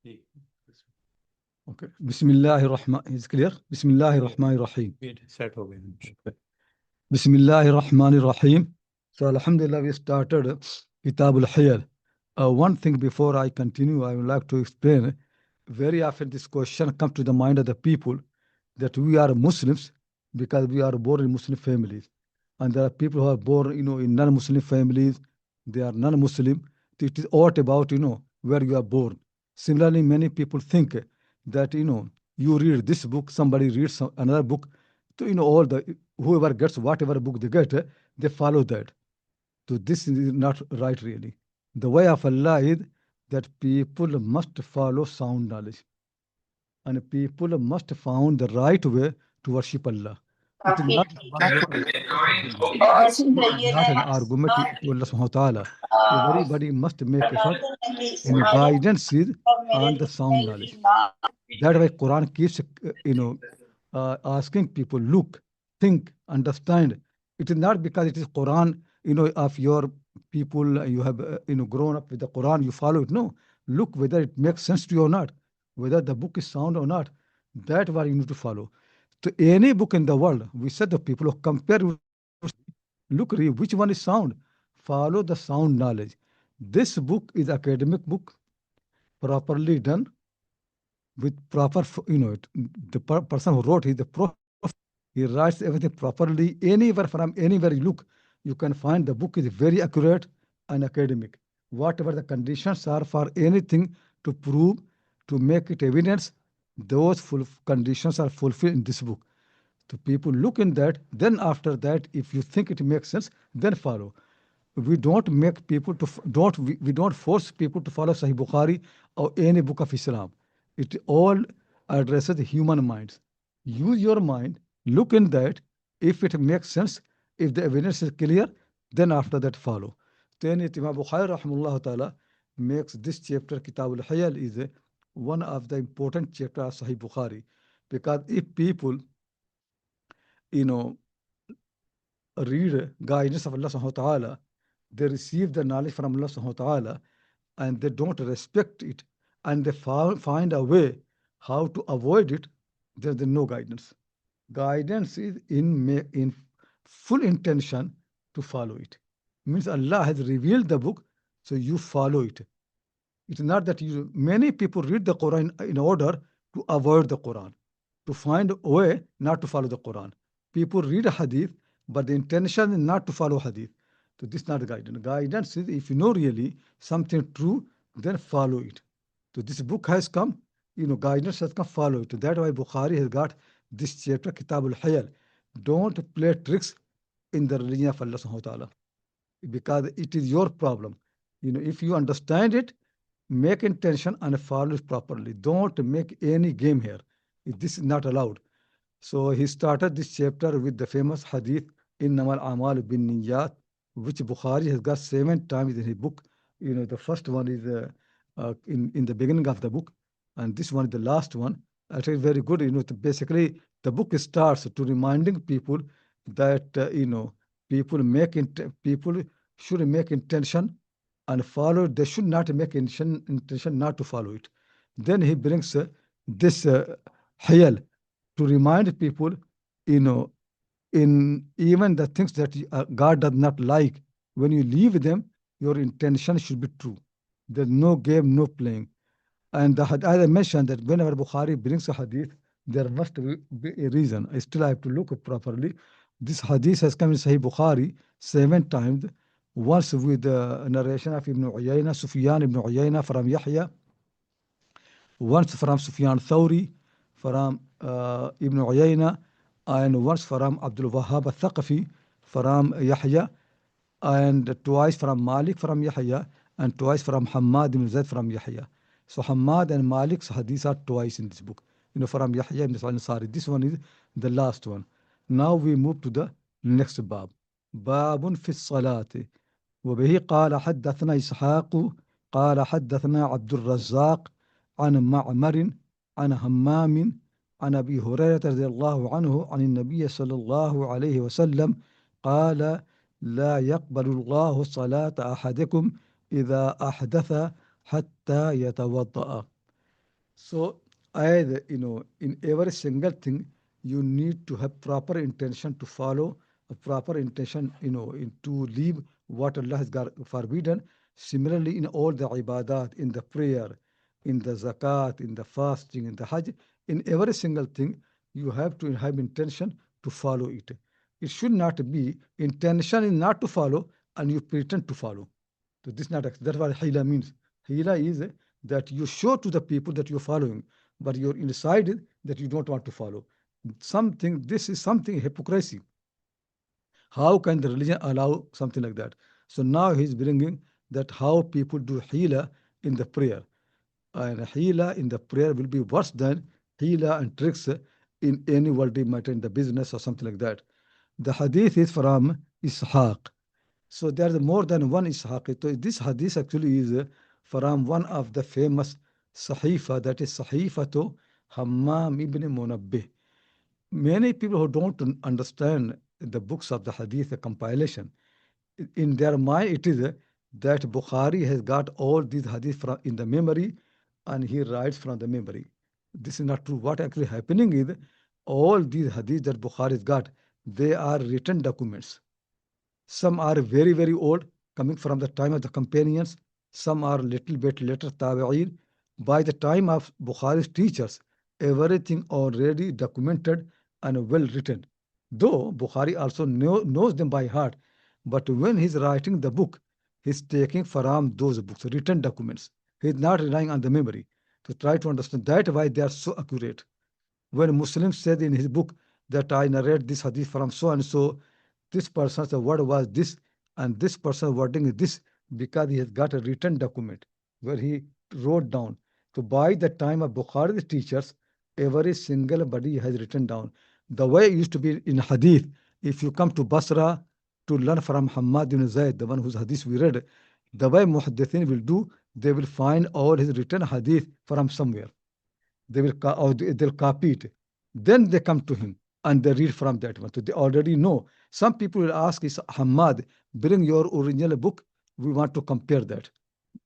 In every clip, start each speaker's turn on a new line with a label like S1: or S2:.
S1: Okay. Bismillahir-Rahman. Is clear? Bismillahir-Rahmanir-Rahim. Bismillahir-Rahmanir-Rahim. So Alhamdulillah, we started Kitab al-Hiyal. One thing before I continue, I would like to explain. Very often this question comes to the mind of the people that we are Muslims because we are born in Muslim families. And there are people who are born, in non-Muslim families. They are non-Muslim. It is all about, where you are born. Similarly, many people think that, you read this book, somebody reads another book. So, whoever gets whatever book they get, they follow that. So this is not right really. The way of Allah is that people must follow sound knowledge. And people must find the right way to worship Allah. It is not an argument to Allah subhanahu wa ta'ala. Everybody must make effort in guidance is on the sound knowledge. That's why Quran keeps, asking people, look, think, understand. It is not because it is Quran, of your people, you have, grown up with the Quran, you follow it. No, look whether it makes sense to you or not, whether the book is sound or not. That's what you need to follow. To any book in the world, we said the people who compare, look, which one is sound? Follow the sound knowledge. This book is academic book, properly done, with proper, the person who wrote, the prof, he writes everything properly. Anywhere from anywhere you look, you can find the book is very accurate and academic. Whatever the conditions are for anything to prove, to make it evidence, those full conditions are fulfilled in this book. So people look in that, then after that, if you think it makes sense, then follow. We don't make people to we don't force people to follow Sahih Bukhari or any book of Islam. It all addresses the human minds. Use your mind, look in that. If it makes sense, if the evidence is clear, then after that follow. Then Imam Bukhari rahimahullah ta'ala makes this chapter Kitab al-Hiyal is one of the important chapters of Sahih Bukhari, because if people, you know, read guidance of Allah subhanahu wa ta'ala, they receive the knowledge from Allah subhanahu wa ta'ala, and they don't respect it, and they find a way how to avoid it, there's no guidance. Guidance is in full intention to follow it. Means Allah has revealed the book, so you follow it. It's not that many people read the Quran in order to avoid the Quran, to find a way not to follow the Quran. People read a hadith, but the intention is not to follow hadith. So this is not guidance. Guidance is if you know really something true, then follow it. So this book has come, guidance has come, follow it. That's why Bukhari has got this chapter, Kitab al-Hiyal. Don't play tricks in the religion of Allah subhanahu wa ta'ala, because it is your problem. If you understand it, make intention and follow it properly. Don't make any game here. This is not allowed. So he started this chapter with the famous hadith, Innamal Amal bin Niyat, which Bukhari has got 7 times in his book. The first one is in the beginning of the book, and this one is the last one. Actually, very good. Basically, the book starts to reminding people that people should make intention and follow. They should not make intention not to follow it. Then he brings this Hiyal to remind people, in even the things that God does not like, when you leave them, your intention should be true. There's no game, no playing. And as I mentioned, that whenever Bukhari brings a hadith, there must be a reason. I still have to look properly. This hadith has come in Sahih Bukhari 7 times. Once with the narration of Ibn Uyayna, Sufyan ibn Uyayna from Yahya. Once from Sufyan Thawri, from Ibn Uyayna, and once from Abdul Wahhab al-Thaqafi, from Yahya, and twice from Malik from Yahya, and twice from Hammad ibn Zayd from Yahya. So Hammad and Malik's hadith are twice in this book. From Yahya ibn Ansari. This one is the last one. Now we move to the next bab. Babun fi salati. وبه قال حدثنا إسحاق قال حدثنا عبد الرزاق عن معمر عن همام عن أبي هريرة رضي الله عنه عن النبي صلى الله عليه وسلم قال لا يقبل الله صلاة أحدكم إذا أحدث حتى يتوضأ. So, as in every single thing, you need to have proper intention to follow, a proper intention, to leave what Allah has forbidden. Similarly, in all the ibadat, in the prayer, in the zakat, in the fasting, in the hajj, in every single thing, you have to have intention to follow it. It should not be intention is not to follow and you pretend to follow. So this not that's what hila means. Hila is that you show to the people that you're following, but you're inside that you don't want to follow. Something this is something hypocrisy. How can the religion allow something like that? So now he's bringing that how people do hila in the prayer. And hila in the prayer will be worse than hila and tricks in any worldly matter in the business or something like that. The hadith is from Ishaq. So there's more than one Ishaq. So this hadith actually is from one of the famous Sahifa, that is Sahifatu Hammam ibn Munabbih. Many people who don't understand the books of the hadith, the compilation, in their mind it is that Bukhari has got all these hadith from in the memory and he writes from the memory. This is not true. What actually happening is all these hadith that Bukhari has got, they are written documents. Some are very, very old, coming from the time of the companions. Some are little bit later, tabi'een. By the time of Bukhari's teachers, everything already documented and well written. Though Bukhari also knows them by heart, but when he's writing the book, he's taking from those books, written documents. He's not relying on the memory to try to understand. That why they are so accurate. When Muslim said in his book that I narrate this hadith from so and so, this person's word was this, and this person's wording is this, because he has got a written document where he wrote down. So by the time of Bukhari's teachers, every single body has written down. The way it used to be in hadith, if you come to Basra to learn from Hammad ibn Zayd, the one whose hadith we read, the way muhaddithin will do, they will find all his written hadith from somewhere. They will or they'll copy it. Then they come to him and they read from that one. So they already know. Some people will ask, is Hamad, bring your original book. We want to compare that.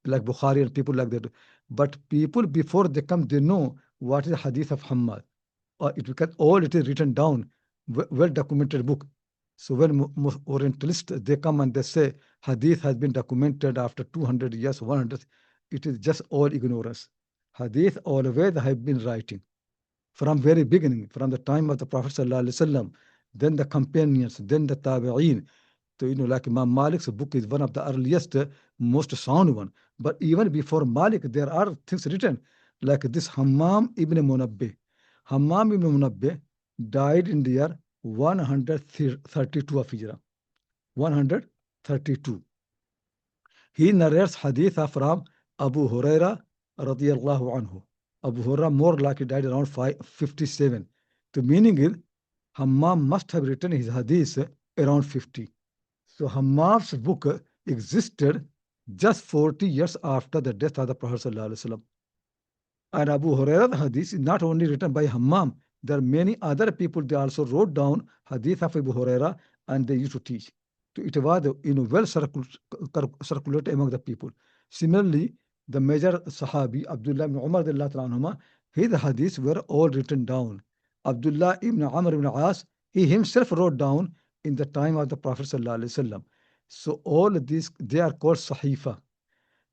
S1: Like Bukhari and people like that. But people before they come, they know what is the hadith of Hamad. Or it because all it is written down, well documented book. So when Orientalists they come and they say hadith has been documented after 200 years, 100, it is just all ignorance. Hadith always have been writing from very beginning, from the time of the Prophet ﷺ, then the companions, then the tabi'een. So, like Imam Malik's book is one of the earliest, most sound one. But even before Malik, there are things written, like this Hammam ibn Munabbih. Hammam ibn Munabbih died in the year 132 of Hijrah. 132. He narrates hadith from Abu Huraira radiyallahu anhu. Abu Huraira more likely died around 57. The meaning is Hammam must have written his hadith around 50. So Hammam's book existed just 40 years after the death of the Prophet sallallahu alaihi wasallam. And Abu Huraira's hadith is not only written by Hammam, there are many other people, they also wrote down hadith of Abu Huraira and they used to teach. So it was well circulated among the people. Similarly, the major Sahabi, Abdullah ibn Umar, his hadiths were all written down. Abdullah ibn Amr ibn As, he himself wrote down in the time of the Prophet sallallahu alaihi wasallam. So all of these, they are called Sahifa.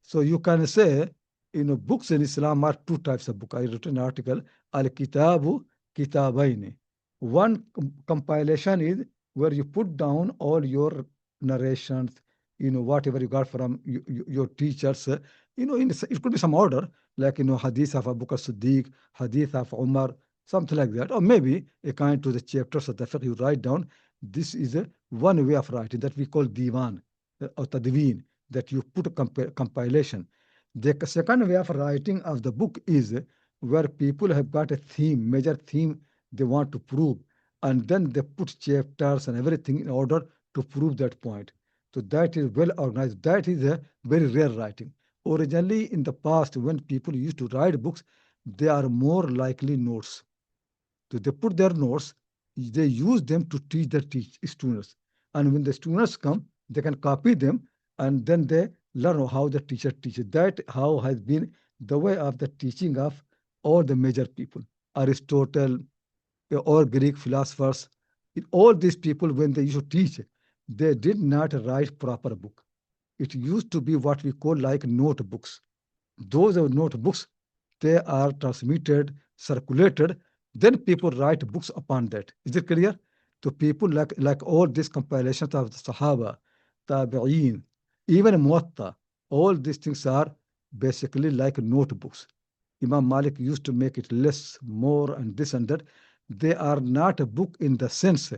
S1: So you can say, books in Islam are two types of book. I wrote an article, al-Kitabu Kitabaini. One compilation is where you put down all your narrations, whatever you got from your teachers. It could be some order, like, hadith of Abu Bakr Siddiq, hadith of Umar, something like that. Or maybe according to the chapters of the fiqh you write down. This is one way of writing that we call divan or tadween, that you put a compilation. The second way of writing of the book is where people have got a theme, major theme they want to prove, and then they put chapters and everything in order to prove that point. So that is well organized. That is a very rare writing. Originally, in the past, when people used to write books, they are more likely notes. So they put their notes, they use them to teach their students. And when the students come, they can copy them and then they learn how the teacher teaches. That how has been the way of the teaching of all the major people, Aristotle, or Greek philosophers, all these people, when they used to teach, they did not write proper book. It used to be what we call like notebooks. Those are notebooks, they are transmitted, circulated, then people write books upon that. Is it clear? To people like all these compilations of the Sahaba, Tabi'een, even Muwatta, all these things are basically like notebooks. Imam Malik used to make it less, more, and this and that. They are not a book in the sense,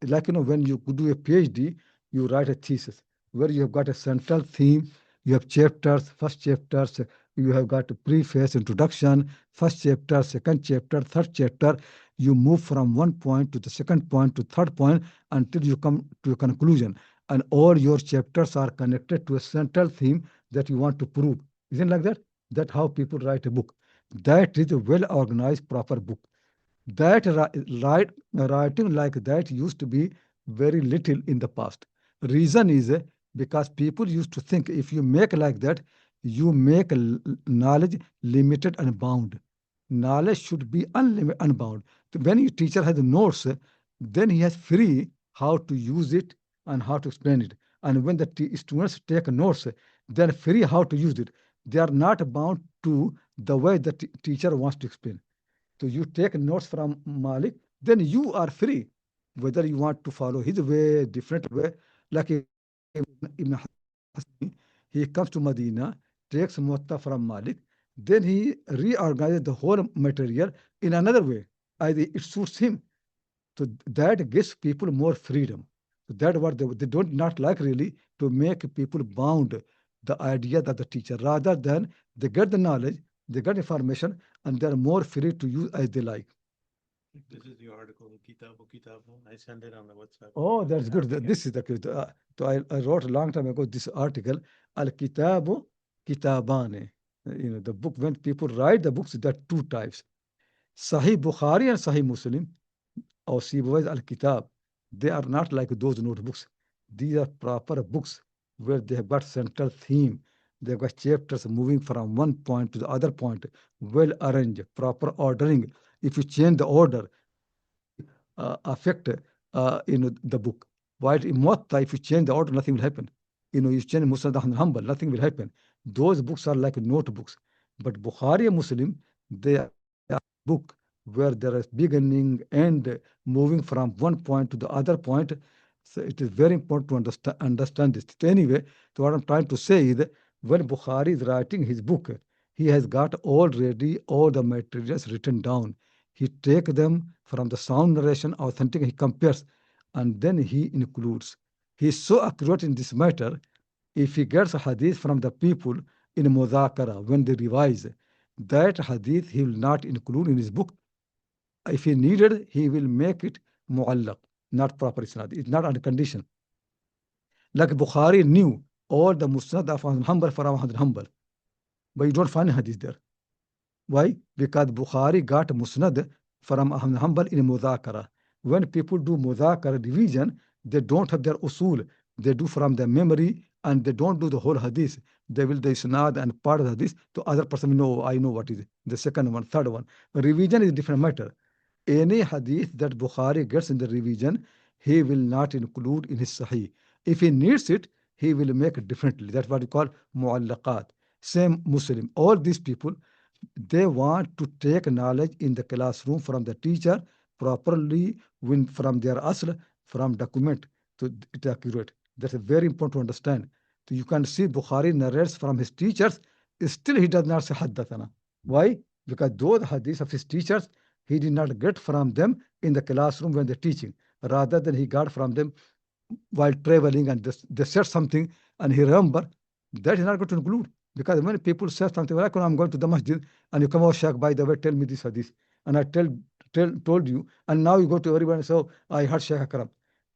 S1: like when you do a PhD, you write a thesis where you have got a central theme, you have chapters, first chapters, you have got a preface, introduction, first chapter, second chapter, third chapter. You move from one point to the second point to third point until you come to a conclusion. And all your chapters are connected to a central theme that you want to prove. Isn't it like that? That's how people write a book. That is a well organized, proper book. That writing like that used to be very little in the past. Reason is because people used to think if you make like that, you make knowledge limited and bound. Knowledge should be unbound. When your teacher has notes, then he has free how to use it and how to explain it. And when the students take notes, they are free how to use it. They are not bound to the way the teacher wants to explain. So you take notes from Malik, then you are free, whether you want to follow his way, different way. Like Ibn Hasmi, he comes to Medina, takes Muwatta from Malik, then he reorganizes the whole material in another way. It suits him. So that gives people more freedom. So that what they don't not like really to make people bound the idea that the teacher, rather than they get the knowledge, they get information, and they're more free to use as they like.
S2: This is the article, Kitab. I send it on the WhatsApp.
S1: Oh, that's good. This is the good. So I wrote a long time ago this article, Al-Kitabu Kitabane. The book, when people write the books, there are two types. Sahih Bukhari and Sahih Muslim, or Sibawayh al-Kitab, they are not like those notebooks. These are proper books where they have got central theme. They've got chapters moving from one point to the other point, well arranged, proper ordering. If you change the order, it will affect the book. While in Muwatta, if you change the order, nothing will happen. You change Musnad Ahmad Hanbal, nothing will happen. Those books are like notebooks. But Bukhari and Muslim, they are book where there is beginning, end, moving from one point to the other point. So it is very important to understand this. So anyway, so what I'm trying to say is that when Bukhari is writing his book, he has got already all the materials written down. He take them from the sound narration, authentic, he compares, and then he includes. He is so accurate in this matter. If he gets a hadith from the people in mudhakara, when they revise, that hadith he will not include in his book. If he needed, he will make it mu'allaq, not proper isnad. It's not under condition. Like Bukhari knew all the musnad of Hanbal from Hanbal, but you don't find hadith there. Why? Because Bukhari got musnad from Ahmad Hanbal in mudhakara. When people do mudhakara revision, they don't have their usul. They do from their memory and they don't do the whole hadith. They will the isnad and part of the hadith to other person will know, I know what is it. The second one, third one. Revision is a different matter. Any hadith that Bukhari gets in the revision, he will not include in his Sahih. If he needs it, he will make it differently. That's what we call mu'allaqat. Same Muslim. All these people, they want to take knowledge in the classroom from the teacher properly from their asl, from document to it accurate. That's very important to understand. So you can see Bukhari narrates from his teachers, still he does not say haddathana. Why? Because those hadiths of his teachers, he did not get from them in the classroom when they're teaching. Rather than he got from them while traveling and they said something and he remember, that is not going to include. Because when people say something like, I'm going to the masjid, and you come out, Shaykh, by the way, tell me this hadith. And I told you, and now you go to everyone and say, oh, I heard Shaykh Akram.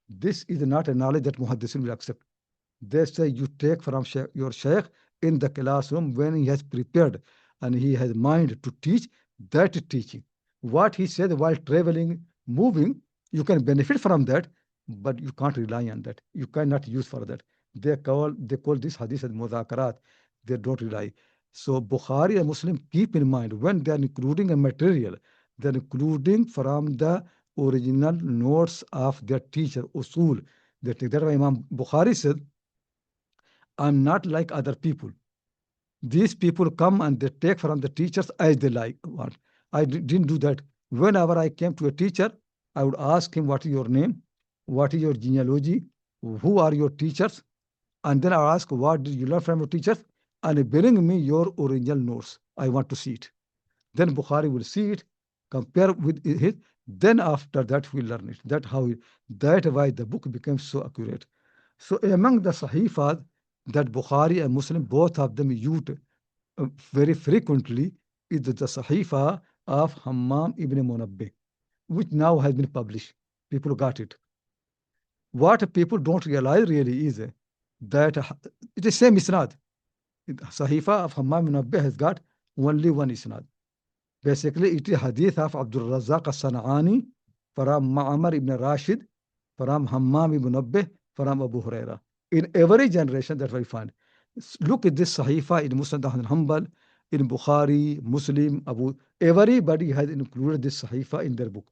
S1: This is not a knowledge that Muhaddisin will accept. They say you take from your Shaykh in the classroom when he has prepared and he has mind to teach, that is teaching. What he said while traveling, moving, you can benefit from that, but you can't rely on that. You cannot use for that. They call this hadith as mudhakarat. They don't rely. So Bukhari and Muslim keep in mind when they are including a material, they are including from the original notes of their teacher, usul. That's why Imam Bukhari said, I'm not like other people. These people come and they take from the teachers as they like want. I didn't do that. Whenever I came to a teacher, I would ask him, what is your name? What is your genealogy? Who are your teachers? And then I ask, what did you learn from your teachers? And bring me your original notes. I want to see it. Then Bukhari will see it, compare with his. Then after that, we learn it. That why the book becomes so accurate. So among the Sahifas that Bukhari and Muslim, both of them used very frequently, is the Sahifa of Hammam ibn Munabbih, which now has been published. People got it. What people don't realize really is that it is same isnad. Sahifa of Hammam ibn Munabbih has got only one isnad. Basically, it is hadith of Abdul Razak al-San'ani from Ma'amar ibn Rashid, from Hammam ibn Munabbih, from Abu Huraira. In every generation that we find. Look at this Sahifa in Musnad Ahmad Hanbal, in Bukhari, Muslim, everybody has included this Sahifa in their book.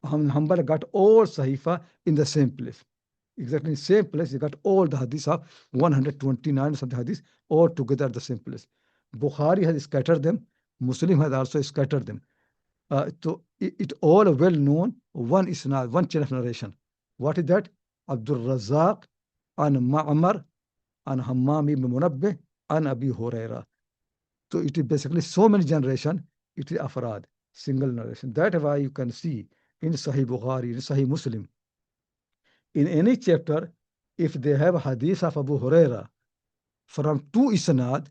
S1: Ahmad Hanbal got all Sahifa in the same place. Exactly in the same place, he got all the hadiths of 129 something hadiths all together at the same place. Bukhari has scattered them, Muslim has also scattered them. So it all well known, one isnad, one chain of narration. What is that? Abdul Razak an Ma'amar an Hammam ibn Munabbih an Abi Huraira. So it is basically so many generation, it is afrad, single narration. That is why you can see in Sahih Bukhari, in Sahih Muslim, in any chapter, if they have hadith of Abu Huraira from two isnad,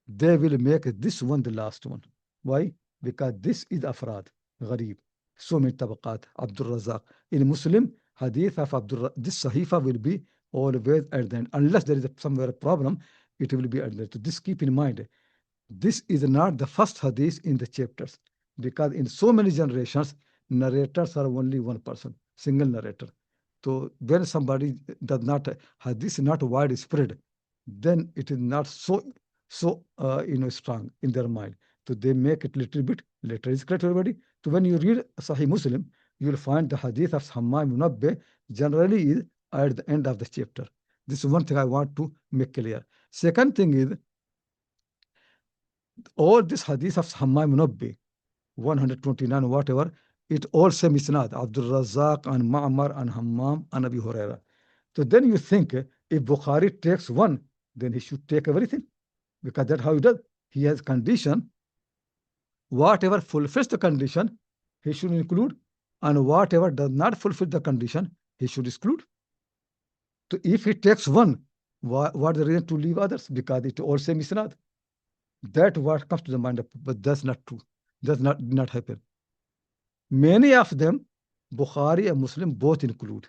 S1: they will make this one the last one. Why? Because this is afrad, gharib. So many tabaqat, Abdul Razak. In Muslim, hadith of this sahifa will be always at the end. Unless there is somewhere a problem, it will be at the end. So this keep in mind. This is not the first hadith in the chapters. Because in so many generations, narrators are only one person, single narrator. So when somebody does not, hadith is not widespread, then it is not so strong in their mind. So they make it little bit later. Is correct, everybody? So when you read Sahih Muslim, you will find the hadith of Hammam ibn Munabbih generally is at the end of the chapter. This is one thing I want to make clear. Second thing is, all this hadith of Hammam ibn Munabbih, 129 whatever, it all same isnad, Abdul Razak and Ma'mar and Hammam and Abi Huraira. So then you think if Bukhari takes one, then he should take everything, because that's how he does. He has condition. Whatever fulfills the condition, he should include, and whatever does not fulfill the condition, he should exclude. So if he takes one, what is the reason to leave others? Because it all same isnad. That what comes to the mind, but that's not true. Does not happen. Many of them, Bukhari and Muslim both include.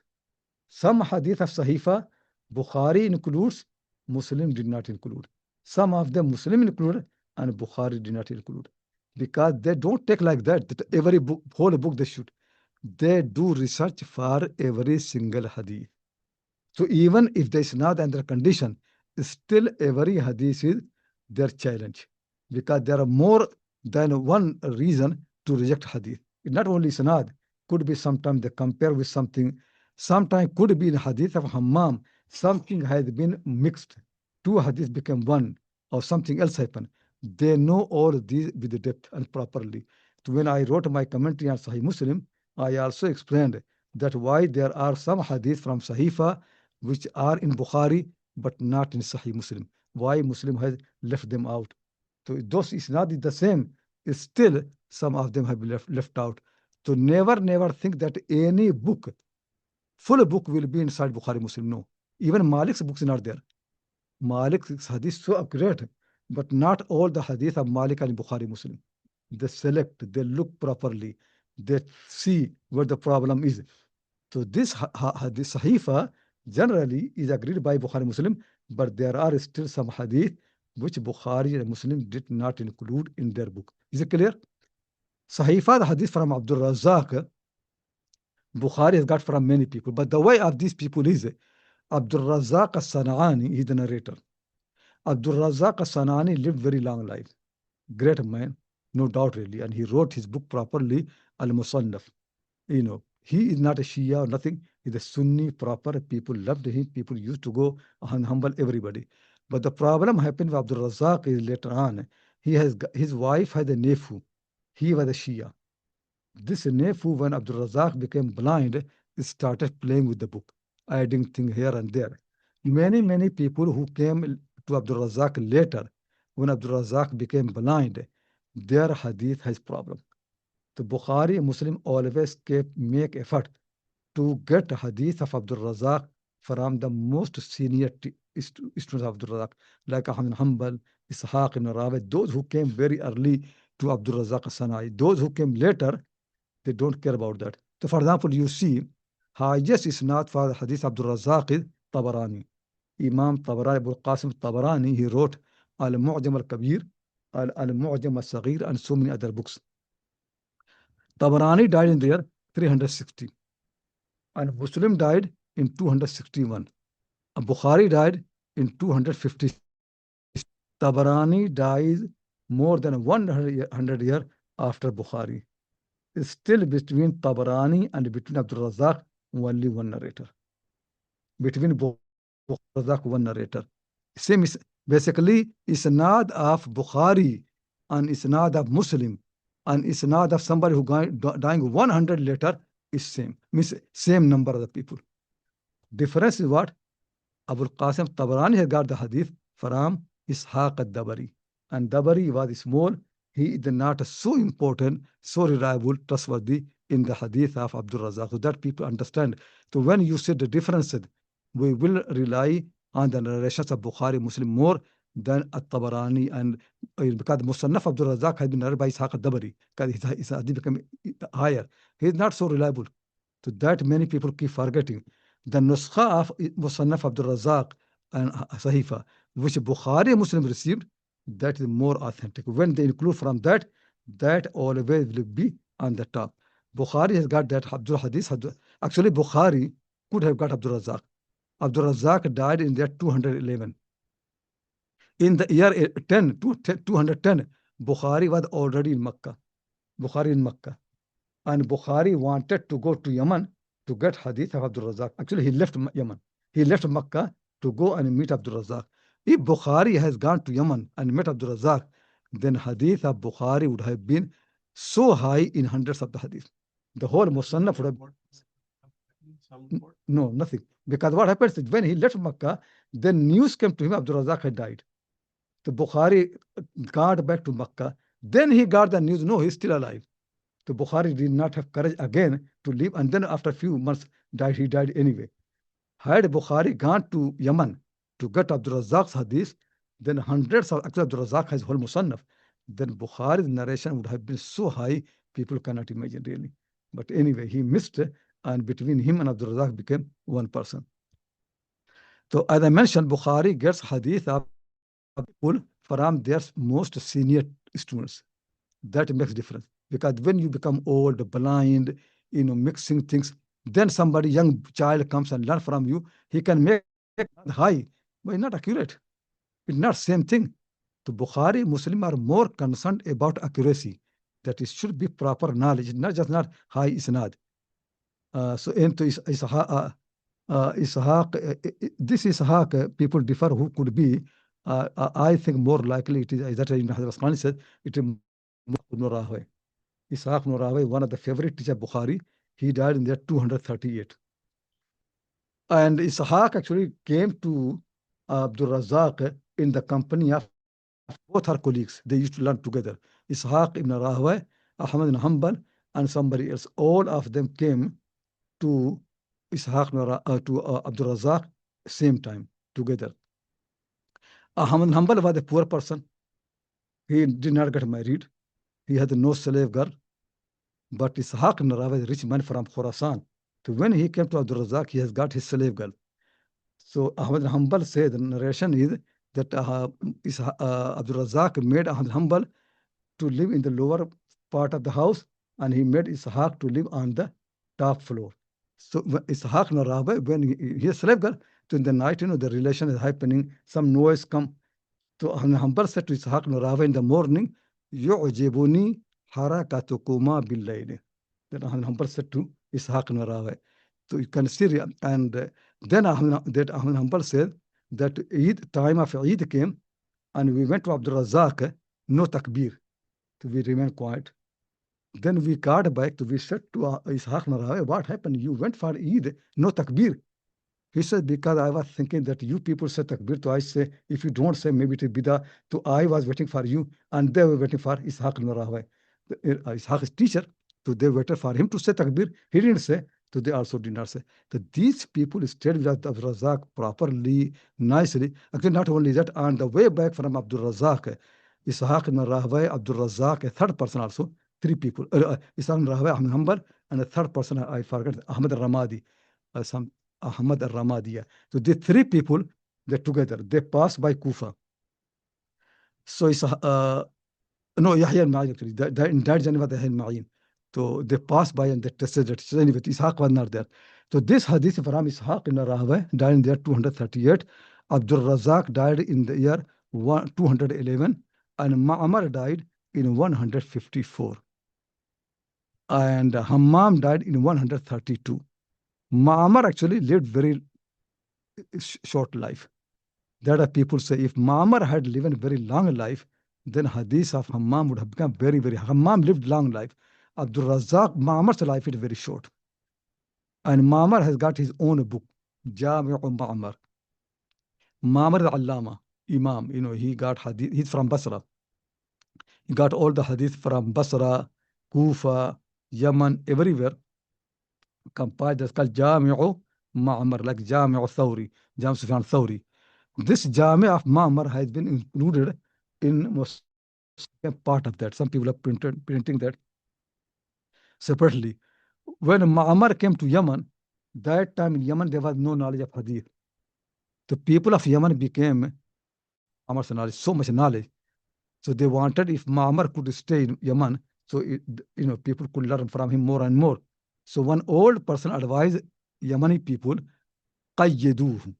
S1: Some hadith of Sahifa, Bukhari includes, Muslim did not include. Some of them Muslim include and Bukhari did not include. Because they don't take like that every book, whole book they should. They do research for every single hadith. So even if there is not under condition, still every hadith is their challenge. Because there are more than one reason to reject hadith. It's not only sanad, could be sometimes they compare with something, sometimes could be in hadith of Hammam, something has been mixed. Two hadiths become one, or something else happened. They know all these with the depth and properly. So when I wrote my commentary on Sahih Muslim, I also explained that why there are some hadith from Sahifa which are in Bukhari but not in Sahih Muslim. Why Muslim has left them out. So those is not the same. Still, some of them have been left out. So never think that any book, full book will be inside Bukhari Muslim. No. Even Malik's books are not there. Malik's hadith so accurate, but not all the hadith of Malik and Bukhari Muslim. They select, they look properly, they see where the problem is. So this hadith Sahifa generally is agreed by Bukhari Muslim, but there are still some hadith which Bukhari and Muslim did not include in their book. Is it clear? Sahifa, the hadith from Abdul Razak, Bukhari has got from many people, but the way of these people is Abdul Razak al-San'ani is the narrator. Abdul Razzaq as-Sanani lived very long life. Great man, no doubt really, and he wrote his book properly, Al-Musannaf. He is not a Shia or nothing. He's a Sunni proper. People loved him. People used to go and humble everybody. But the problem happened with Abdul Razzaq is later on. His wife had a nephew. He was a Shia. This nephew, when Abdul Razzaq became blind, started playing with the book, adding things here and there. Many people who came to Abdul Razzaq later, when Abdul Razzaq became blind, their hadith has problem. The Bukhari and Muslim always make effort to get hadith of Abdul Razzaq from the most senior students of Abdul Razzaq, like Ahmad Hanbal, Ishaq ibn Rawat, those who came very early to Abdul Razzaq Sanai. Those who came later, they don't care about that. So, for example, you see, highest is not for the hadith Abdul Razzaq is Tabarani. Imam Tabarani, Abu Qasim Tabarani, he wrote Al-Mu'jam al-Kabir, Al-Mu'jam al-Saghir, and so many other books. Tabarani died in the year 360, and Muslim died in 261. And Bukhari died in 250. Tabarani dies more than 100 years after Bukhari. It's still between Tabarani and between Abdul Razzaq, only one narrator. Between Razzaq, one narrator. Same is basically isnad of Bukhari and isnad of Muslim and isnad of somebody who dying 100 later is same. Means same number of the people. Difference is what? Abu Qasim Tabarani has got the hadith from Ishaq al-Dabari. And Dabari was small. He is not so important, so reliable, trustworthy in the hadith of Abdul Razzaq. So that people understand. So when you see the differences, we will rely on the narrations of Bukhari, Muslim more than at-Tabarani, and because Musannaf Abdul Razzaq has been narrated by Ishaq al-Dabari, because his hadith became higher. He is not so reliable. So that many people keep forgetting. The Nuskha of Musannaf Abdul Razzaq and Sahifa, which Bukhari and Muslim received, that is more authentic. When they include from that, that always will be on the top. Bukhari has got that Abdul Hadith. Actually, Bukhari could have got Abdul Razzaq. Abdul Razzaq died in the year 211. In the year 210, Bukhari was already in Makkah. Bukhari in Makkah. And Bukhari wanted to go to Yemen to get hadith of Abdul Razzaq. Actually, he left Yemen. He left Makkah to go and meet Abdul Razzaq. If Bukhari has gone to Yemen and met Abdul Razzaq, then hadith of Bukhari would have been so high in hundreds of the hadith. The whole Musannaf would have... No, nothing. Because what happens is when he left Makkah, then news came to him Abdul Razzaq had died. So Bukhari got back to Makkah. Then he got the news, no, he's still alive. So Bukhari did not have courage again to leave, and then after a few months he died anyway. Had Bukhari gone to Yemen to get Abdul Razzaq's hadith, then hundreds of... Actually, Abdul Razzaq has whole Musannaf. Then Bukhari's narration would have been so high, people cannot imagine really. But anyway, he missed, and between him and Abdul Razzaq became one person. So as I mentioned, Bukhari gets hadith of people from their most senior students. That makes difference. Because when you become old, blind, mixing things, then somebody, young child comes and learn from you, he can make high, but it's not accurate. It's not same thing. So Bukhari, Muslim are more concerned about accuracy. That it should be proper knowledge, not high isnad. So into Ishaq, this Ishaq, people differ who could be. I think more likely it is that Ibn Hajar Asqalani said it is Rahway. Ishaq ibn Rahway, one of the favorite teacher of Bukhari, he died in the year 238. And Ishaq actually came to Abdul Razzaq in the company of both her colleagues. They used to learn together. Ishaq ibn Rahway, Ahmad ibn Hanbal, and somebody else. All of them came to Abdul Razzaq same time together. Ahmad ibn Hanbal was a poor person. He did not get married. He had no slave girl. But Ishaq ibn Rahway is a rich man from Khorasan. So when he came to Abdul Razzaq, he has got his slave girl. So Ahmad ibn Hanbal said, the narration is that Abdul Razzaq made Ahmad ibn Hanbal to live in the lower part of the house, and he made Ishaq to live on the top floor. So Ishaq ibn Rahway, when he is slave girl, so in the night, the relation is happening, some noise come. So Hanbal said to Ishaq ibn Rahawayh in the morning, يُعْجِبُنِي حَرَكَتُكُمَا بِاللَّيْلِ. Then Hanbal said to Ishaq ibn Rahawayh. So you can see, and then Hanbal said that Eid, time of Eid came, and we went to Abdul Razak, no takbir. So we remained quiet. Then we got back, we said to Ishaq ibn Rahawayh, what happened? You went for Eid, no takbir. He said, because I was thinking that you people say takbir, so I say, if you don't say, maybe it will be the, so I was waiting for you, and they were waiting for Ishaq ibn Rahawayh. Ishaq's teacher, so they waited for him to say takbir. He didn't say, so they also did not say. So these people stayed with Abdul Razak properly, nicely. Actually, not only that, on the way back from Abdul Razak, Ishaq ibn Rahawayh, Abdul Razak, a third person also, three people, Ishaq ibn Rahawayh, Ahmed Hanbal, and a third person, I forgot, Ahmad al-Ramadi, some Ahmad al-Ramadiya. So the three people, they're together. They pass by Kufa. So it's no, Yahya al-Ma'in actually. In that journey was Yahya al-Ma'in. So they passed by and they tested it. So anyway, Ishaq was not there. So this hadith from Ishaq in Rahawayh died in the year 238. Abdul Razak died in the year 211. And Ma'amar died in 154. And Hammam died in 132. Ma'amar actually lived very short life. There are people say if Ma'amar had lived a very long life, then hadith of Hammam would have become very, very. Hammam lived long life. Abdul Razak, Ma'amar's life is very short. And Ma'amar has got his own book, Jami'u Ma'amar. Ma'amar al-Allama, Imam, he got hadith. He's from Basra. He got all the hadith from Basra, Kufa, Yemen, everywhere. Compiled, that's called Jami'u Ma'amar, like Jami'u Thawri, Jam Sufyan Thawri. This Jami of Ma'amar has been included in most part of that. Some people are printing that separately. When Ma'amar came to Yemen, that time in Yemen there was no knowledge of Hadith. The people of Yemen became Ma'amar's knowledge, so much knowledge. So they wanted if Ma'amar could stay in Yemen, so people could learn from him more and more. So one old person advised Yemeni people, qayyiduhu,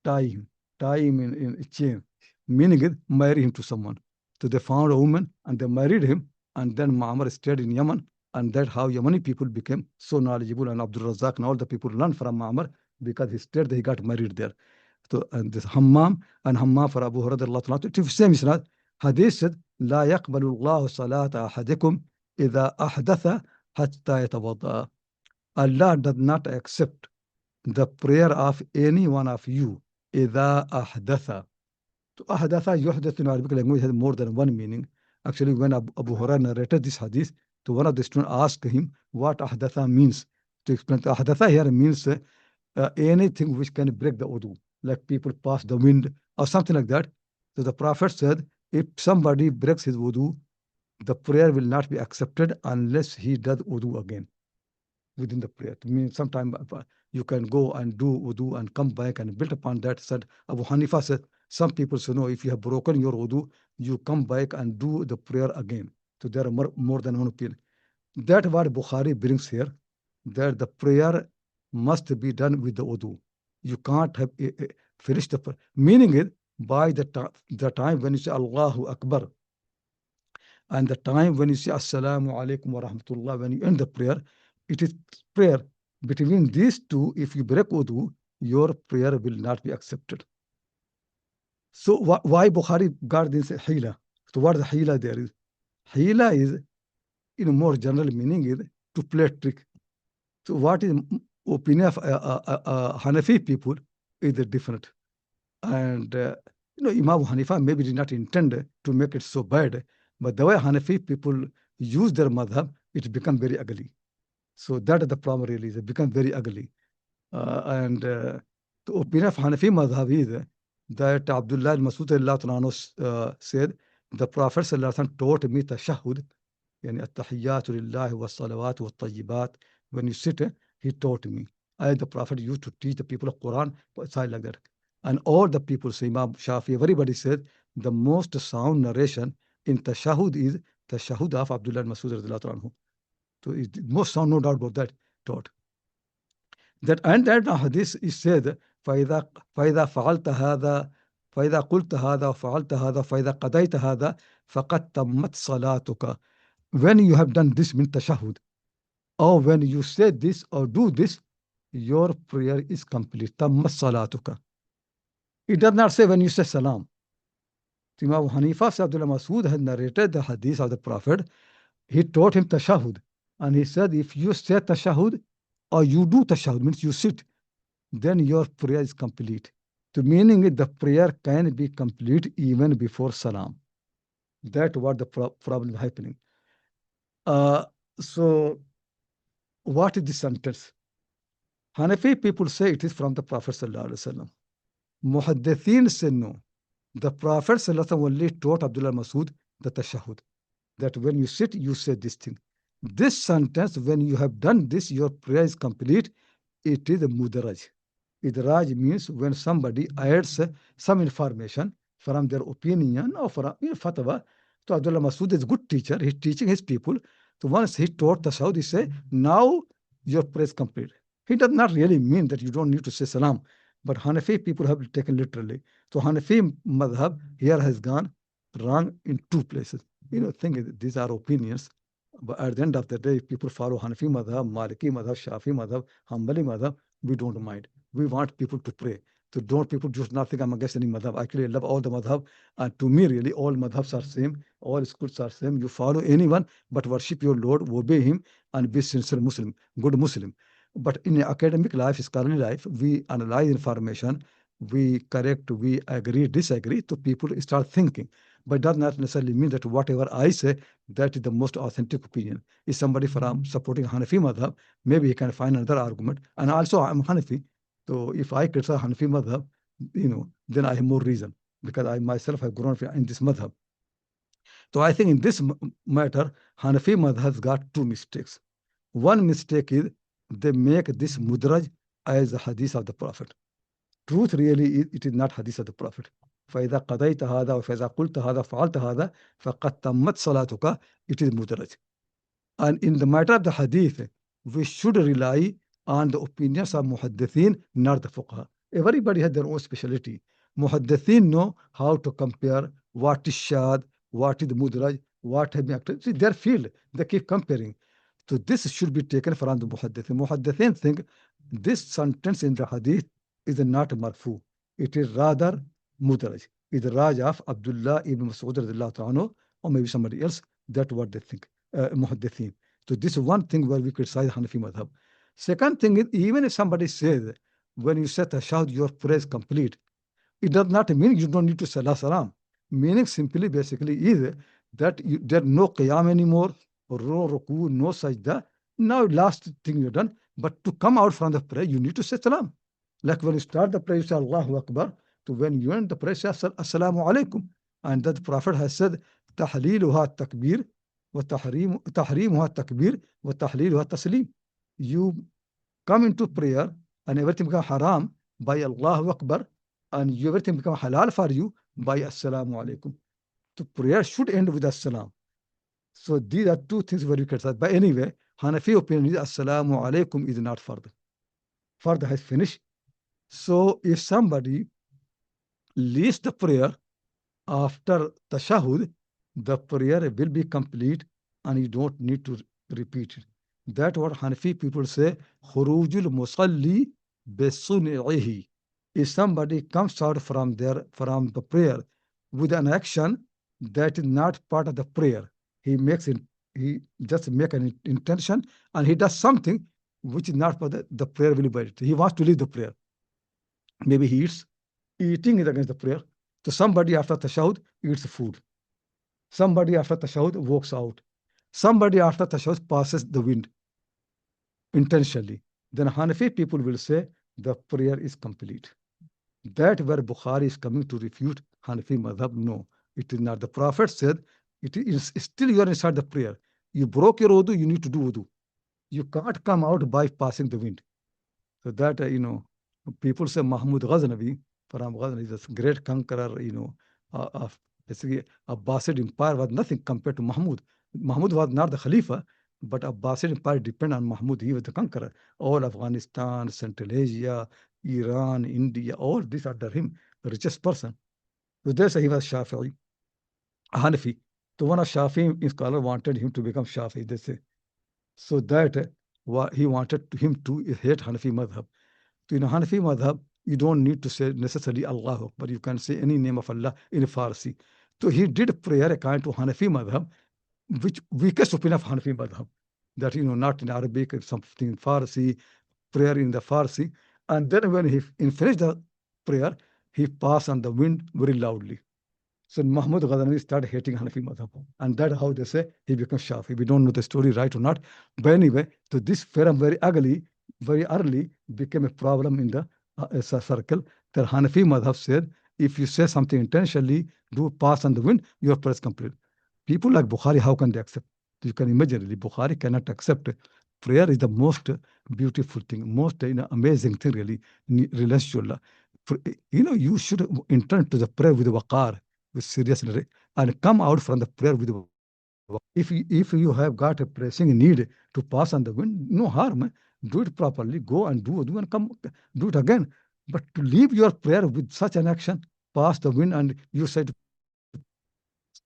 S1: tie him in a chain, meaning it, marry him to someone. So they found a woman and they married him, and then Ma'amar stayed in Yemen, and that's how Yemeni people became so knowledgeable, and Abdul Razak and all the people learned from Ma'amar because he stayed there, he got married there. So, and this Hammam for Abu Hurairah, it is same isnad. Hadith said, لا يقبل الله صلاة أحدكم إذا أحدث حتى يتوضأ. Allah does not accept the prayer of any one of you إذا أحدث. So أحدث, يحدث in Arabic language has more than one meaning. Actually, when Abu Hurairah narrated this hadith, so one of the students asked him what أحدث means. To explain, أحدث here means anything which can break the wudu, like people pass the wind or something like that. So the Prophet said, if somebody breaks his wudu, the prayer will not be accepted unless he does wudu again within the prayer. It means sometime you can go and do wudu and come back and build upon that. Said Abu Hanifa said, some people say, no, if you have broken your wudu, you come back and do the prayer again. So there are more than one opinion. That's what Bukhari brings here, that the prayer must be done with the wudu. You can't have finished the prayer. Meaning it, by the time when you say Allahu Akbar, and the time when you say Assalamu alaikum wa rahmatullah, when you end the prayer, it is prayer. Between these two, if you break wudu, your prayer will not be accepted. So why Bukhari got this hila? So what the hila there is? Hila is, in a more general meaning, is to play a trick. So what is opinion of Hanafi people is different. And Imam Hanifa maybe did not intend to make it so bad, but the way Hanafi people use their madhab, it become very ugly. So that is the problem really, it become very ugly. And the opinion of Hanafi madhab is that Abdullah al-Masud said, the Prophet taught me tashahhud, yani at-tahiyyatu lillahi was-salawatu wat-tayyibat. When you sit, he taught me. The Prophet used to teach the people of Quran, like that. And all the people say, Imam Shafi, everybody said, the most sound narration in tashahhud is tashahhud of Abdullah al-Masud. So it's most sound, no doubt about that, taught. That and that hadith is said, فَإِذَا فَعَلْتَ هَذَا فإذا قلت هذا وفعلت هذا فإذا قضيت هذا فقد تمت صلاتك. When you have done this من تشهد, or when you say this or do this, your prayer is complete. تمت صلاتك. It does not say when you say salam. Imam Hanifa said Abdullah Masud had narrated the hadith of the Prophet. He taught him tashahud. And he said, if you say tashahud or you do tashahud, means you sit, then your prayer is complete. So meaning the prayer can be complete even before salam. That's what the problem is happening. So what is the sentence? Hanafi people say it is from the Prophet sallallahu alaihi wasallam. Muhaddithin say no. The Prophet sallallahu alaihi wasallam only taught Abdullah Masud the tashahud. That when you sit, you say this thing. This sentence, when you have done this, your prayer is complete. It is a mudaraj. Idraj means when somebody adds some information from their opinion or from fatwa. So Abdullah Masud is a good teacher. He's teaching his people. So once he taught the Saud, he said, now your prayer is complete. He does not really mean that you don't need to say salam. But Hanafi people have taken literally. So Hanafi madhab here has gone wrong in two places. Think these are opinions. But at the end of the day, if people follow Hanafi madhab, Maliki madhab, Shafi madhab, Hanbali madhab, we don't mind. We want people to pray. So don't people just not think I'm against any madhab. Actually, I love all the madhab. And to me, really, all madhabs are same. All schools are same. You follow anyone, but worship your Lord, obey him, and be sincere Muslim, good Muslim. But in academic life, scholarly life, we analyze information, we correct, we agree, disagree, so people start thinking. But it does not necessarily mean that whatever I say, that is the most authentic opinion. Is somebody from supporting Hanafi madhab, maybe he can find another argument. And also I'm Hanafi, so if I criticize Hanafi madhab, then I have more reason, because I myself have grown in this madhab. So I think in this matter, Hanafi madhab has got two mistakes. One mistake is they make this mudraj as a hadith of the Prophet. Truth really is, it is not hadith of the Prophet. فإذا قضيت هذا وفإذا قلت هذا فعلت هذا فقد تمت صلاتك, it is mudraj. And in the matter of the hadith, we should rely on the opinions of muhaddithin, not the fuqaha. Everybody has their own specialty. Muhaddithin know how to compare what is shad, what is mudraj, what have been acted. See, their field, they keep comparing. So this should be taken from the muhaddithin. Muhaddithin think this sentence in the hadith is not marfu. It is rather mudraj. It's the Raj of Abdullah ibn Mas'ud radiallahu anhu, or maybe somebody else. That's what they think. Muhaddithin. So this is one thing where we criticize Hanafi madhab. Second thing is, even if somebody says, when you say tashahud, your prayer is complete, it does not mean you don't need to say salam. Meaning simply, basically, is that there no qiyam anymore, no ruku, no sajda. Now, last thing you've done, but to come out from the prayer, you need to say salam. Like when you start the prayer, you say Allahu Akbar. So when you end the prayer, say Assalamu alaikum. And that the Prophet has said, Tahliluha takbir, wa tahrimuha takbir, wa tahliluha taslim. You come into prayer and everything becomes haram by Allahu Akbar, and everything becomes halal for you by Assalamu alaikum. So prayer should end with Assalam. So these are two things very criticize. But anyway, Hanafi opinion is Assalamu alaikum is not fard. Fard has finished. So if somebody leaves the prayer after tashahud, the prayer will be complete and you don't need to repeat it. That's what Hanafi people say, khurujul musalli besuni'ihi. If somebody comes out from the prayer with an action that is not part of the prayer, he just make an intention and he does something which is not part of the prayer will be bad. He wants to leave the prayer. Maybe he eats. Eating is against the prayer. So somebody after tashahud eats food. Somebody after tashahud walks out. Somebody after tashahud passes the wind intentionally. Then Hanafi people will say the prayer is complete. That where Bukhari is coming to refute Hanafi madhab. No, it is not. The Prophet said it is still you are inside the prayer. You broke your wudu, you need to do wudu. You can't come out by passing the wind. So that people say Mahmud Ghaznavi from Ghaznavi is a great conqueror, of basically Abbasid Empire was nothing compared to Mahmud. Mahmud was not the Khalifa, but Abbasid Empire depended on Mahmud. He was the conqueror. All Afghanistan, Central Asia, Iran, India, all these under him, the richest person. So they say he was Shafi'i, Hanafi. So one of Shafi'i scholar wanted him to become Shafi'i, they say. So that he wanted him to hate Hanafi madhab. So in Hanafi madhab, you don't need to say necessarily Allah, but you can say any name of Allah in Farsi. So he did prayer according to Hanafi madhab, which weakest opinion of Hanafi madhab. That, not in Arabic, something in Farsi, prayer in the Farsi. And then when he finished the prayer, he passed on the wind very loudly. So Mahmud Ghazali started hating Hanafi madhab. And that's how they say he becomes Shafi. We don't know the story right or not. But anyway, so this firm very ugly, very early became a problem in the circle. That Hanafi madhab said, if you say something intentionally, do pass on the wind, your prayer is complete. People like Bukhari, how can they accept? You can imagine, really, Bukhari cannot accept. Prayer is the most beautiful thing, most amazing thing, really, relational. You should enter to the prayer with waqar, with seriousness, and come out from the prayer with waqar. If you have got a pressing need to pass on the wind, no harm. Do it properly. Go and do and come do it again. But to leave your prayer with such an action, pass the wind, and you said,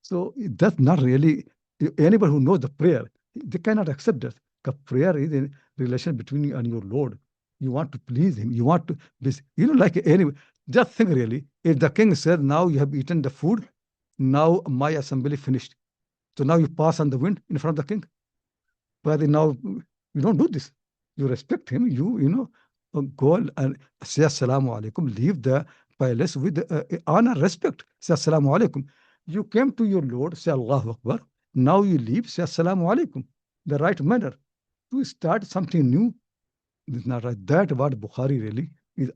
S1: so that's not really anybody who knows the prayer. They cannot accept that. Because prayer is a relation between you and your Lord. You want to please Him. You want to be, like anyway. Just think really. If the king said, "Now you have eaten the food, now my assembly finished. So now you pass on the wind in front of the king." But now you don't do this. You respect him. Go and say assalamu alaikum. Leave the palace with honor, respect. Say assalamu alaikum. You came to your Lord, say Allahu Akbar. Now you leave, say assalamu alaikum. The right manner. To start something new is not right. That what Bukhari really is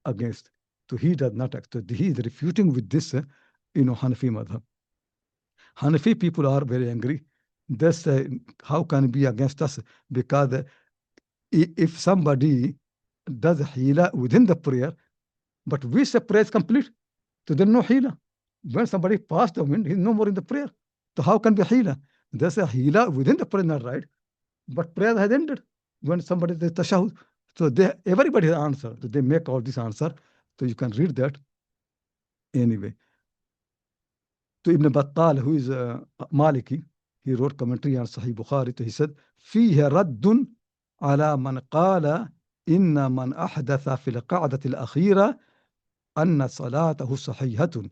S1: against. So he does not accept. He is refuting with this, Hanafi madhab. Hanafi people are very angry. They say, how can it be against us? Because if somebody does hila within the prayer, but we say prayer is complete, so there's no hila. When somebody passed the wind, he's no more in the prayer. So how can be hila? They say hila within the prayer, not right, but prayer has ended. When somebody does tashahud, so everybody has answer. So they make all this answer. So you can read that anyway. To Ibn Battal, who is Maliki, he wrote commentary on Sahih Bukhari. So he said, فيه رد على من قال إن من أحدث في القعدة الأخيرة أن صلاته صحيحة.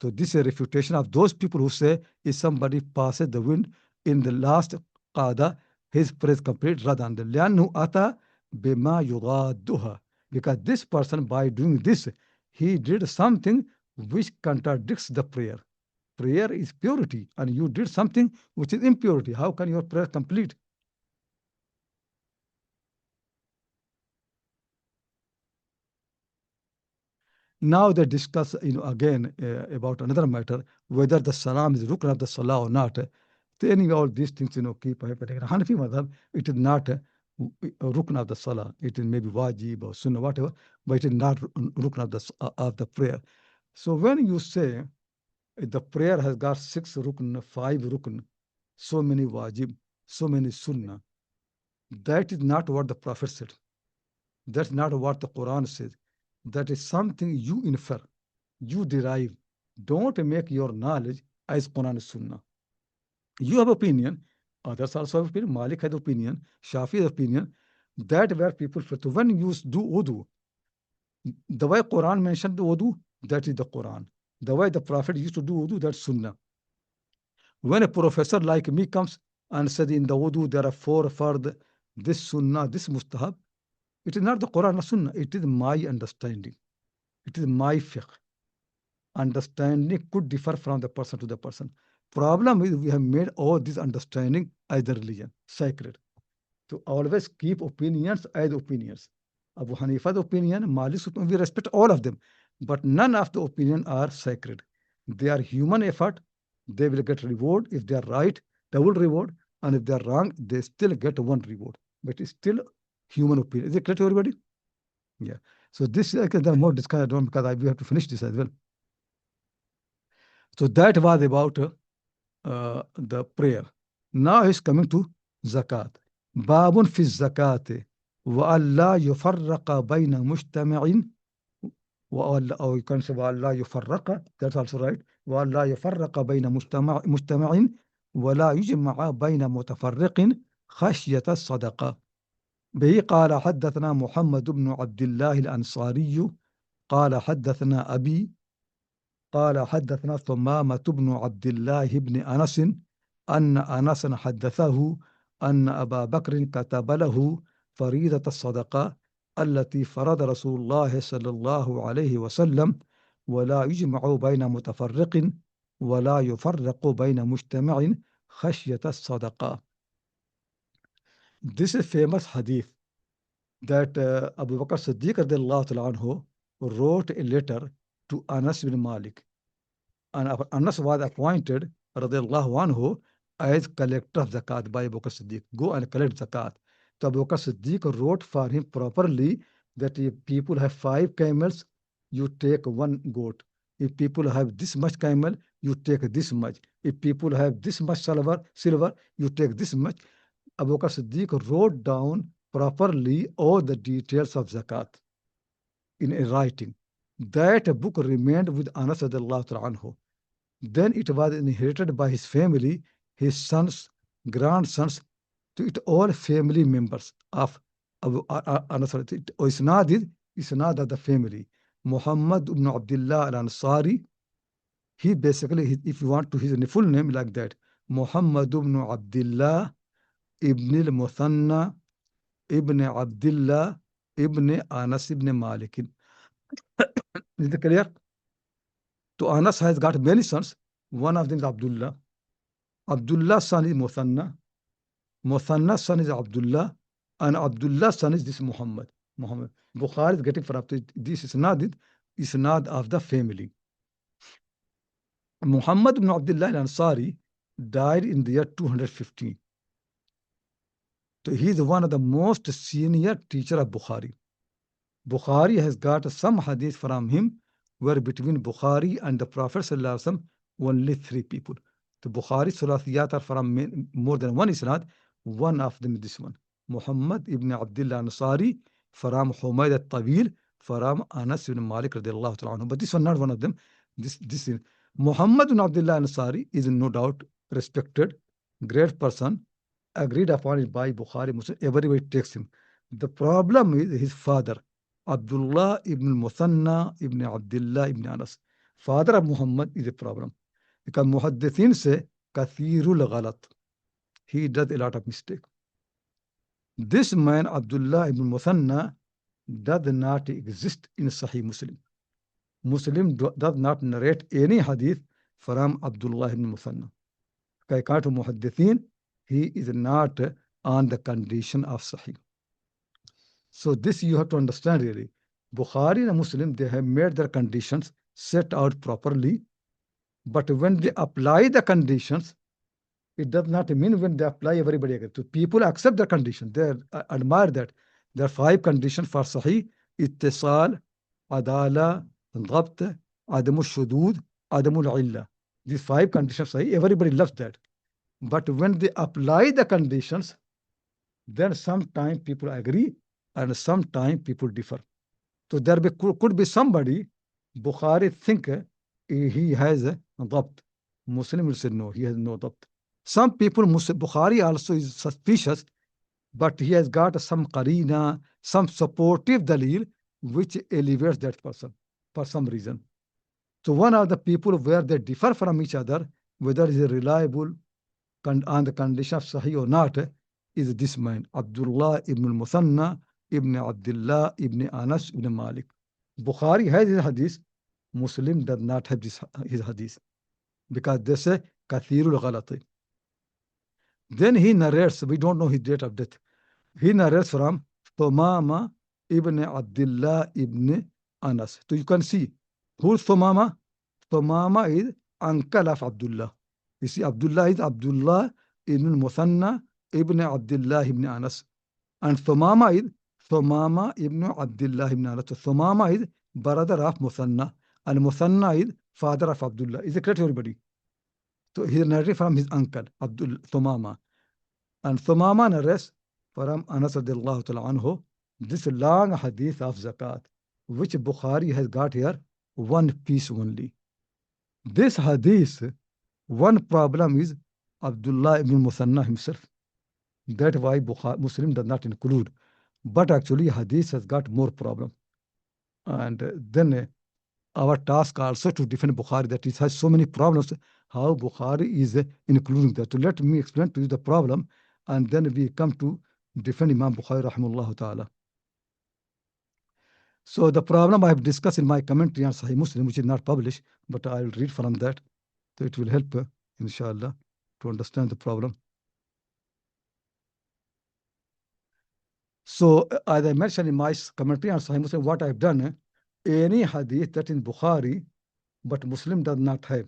S1: So this is a refutation of those people who say, if somebody passes the wind in the last qada, his prayer is complete, rather than the لأنه أتى بما يضادها. Because this person, by doing this, he did something which contradicts the prayer. Prayer is purity, and you did something which is impurity. How can your prayer complete? Now they discuss, again about another matter, whether the salam is rukn of the salah or not. Anyway, all these things, keep happening. Hanafi madhab, it is not rukn of the salah. It is maybe wajib or sunnah, whatever, but it is not rukn of the prayer. So when you say the prayer has got 6 rukn, 5 rukn, so many wajib, so many sunnah, that is not what the Prophet said. That's not what the Quran says. That is something you infer, you derive. Don't make your knowledge as Quran and Sunnah. You have opinion, others also have opinion. Malik had opinion, Shafi had opinion. That where people feel. So when you do wudu, the way Quran mentioned the wudu, that is the Quran. The way the Prophet used to do wudu, that's Sunnah. When a professor like me comes and said in the wudu there are 4 fard, this Sunnah, this mustahab, it is not the Quran or Sunnah. It is my understanding. It is my fiqh. Understanding could differ from the person to the person. Problem is we have made all this understanding as the religion, sacred. To always keep opinions as opinions. Abu Hanifa's opinion, Malik's opinion, we respect all of them. But none of the opinion are sacred. They are human effort. They will get reward. If they are right, double reward. And if they are wrong, they still get 1 reward. But it's still human opinion. Is it clear to everybody? Yeah. So this is there are more discussion because we have to finish this as well. So that was about the prayer. Now he's coming to zakat. Babun fi zakat wa alla yufarraqa bayna mujtama'in or you can say وَأَلَّا يُفَرَّقَ, that's also right. وَأَلَّا يُفَرَّقَ بَيْنَ مجتمع ولا يجمع بين متفرق خشية الصدقة. به قال حدثنا محمد بن عبد الله الأنصاري قال حدثنا أبي قال حدثنا ثمامة بن عبد الله بن أنس أن أنسا حدثه أن أبا بكر كتب له فريضة الصدقة التي فرض رسول الله صلى الله عليه وسلم ولا يجمع بين متفرق ولا يفرق بين مجتمع خشية الصدقة. This is famous hadith that Abu Bakr Siddiq radiallahu ta'ala anhu wrote a letter to Anas bin Malik. And Anas was appointed radiallahu anhu as collector of zakat by Abu Bakr Siddiq. Go and collect zakat. So Abu Bakr Siddiq wrote for him properly that if people have 5 camels, you take 1 goat. If people have this much camel, you take this much. If people have this much silver, you take this much. Abu Bakr Siddiq wrote down properly all the details of zakat in a writing. That book remained with Anas radiallahu ta'ala anhu. Then it was inherited by his family, his sons, grandsons, to it all family members of Anas. Isnad of the family. Muhammad ibn Abdullah al-Ansari, he basically, if you want to, his full name like that, Muhammad ibn Abdullah ibn al-Muthanna ibn Abdullah ibn Anas ibn Malik. Is it clear? So Anas has got many sons. One of them is Abdullah. Abdullah's son is Muthanna. Muthanna's son is Abdullah. And Abdullah's son is this Muhammad. Bukhari is getting from this isnad of the family. Muhammad ibn Abdullah al-Ansari died in the year 215. So he is one of the most senior teacher of Bukhari. Bukhari has got some hadith from him where between Bukhari and the Prophet ﷺ, only 3 people. The Bukhari Sulasiyat are from more than one isnad. One of them is this one. Muhammad ibn Abdullah Ansari from Humayd al-Tawil from Anas ibn Malik radiallahu ta'ala anhu. But this one, not one of them. This is Muhammad ibn Abdullah Ansari is no doubt respected, great person, agreed upon by Bukhari, Muslim. Everybody takes him. The problem is his father, Abdullah ibn Muthanna ibn Abdullah ibn Anas. Father of Muhammad is a problem. Because Muhaddithin say, Kathirul Ghalat. He does a lot of mistake. This man, Abdullah ibn Muthanna, does not exist in Sahih Muslim. Muslim does not narrate any hadith from Abdullah ibn Muthanna. According to Muhaddithin, he is not on the condition of Sahih. So this you have to understand really. Bukhari and Muslim, they have made their conditions set out properly. But when they apply the conditions, it does not mean when they apply everybody agrees. So people accept the condition. They admire that. There are 5 conditions for Sahih: Ittisal, Adala, Dhabt, Adamul Shudud, Adamul Illa. These 5 conditions Sahih, everybody loves that. But when they apply the conditions, then sometimes people agree and sometimes people differ. So there could be somebody, Bukhari think he has a dhabt. Muslim will say no, he has no dhabt. Some people, Bukhari also is suspicious, but he has got some qarina, some supportive dalil, which elevates that person for some reason. So one of the people where they differ from each other, whether he is reliable on the condition of Sahih or not, is this man, Abdullah ibn al-Muthanna ibn Abdullah ibn Anas ibn Malik. Bukhari has his hadith, Muslim does not have his hadith, because they say Kathirul Ghalati. Then he narrates, we don't know his date of death. He narrates from Thumama ibn Abdullah ibn Anas. So you can see, who's Thumama? Thumama is uncle of Abdullah. You see, Abdullah is Abdullah ibn Muthanna ibn Abdullah ibn Anas. And Thumama is Thumama ibn Abdullah ibn Anas. So Thumama is brother of Muthanna. And Muthanna is father of Abdullah. Is it correct, everybody? So he narrated from his uncle, Thumama. And Thumama narrates from Anas radiallahu ta'ala anhu this long hadith of zakat. which Bukhari has got here one piece only. This hadith, one problem is Abdullah ibn Musanna himself. That's why Muslim does not include. But actually, hadith has got more problem. And then our task also to defend Bukhari, that it has so many problems, how Bukhari is including that. So let me explain to you the problem, and then we come to defend Imam Bukhari rahimahullah ta'ala. So the problem I have discussed in my commentary on Sahih Muslim, which is not published, but I will read from that. So it will help, inshallah, to understand the problem. So as I mentioned in my commentary on Sahih Muslim, what I have done, any hadith that in Bukhari, but Muslim does not have,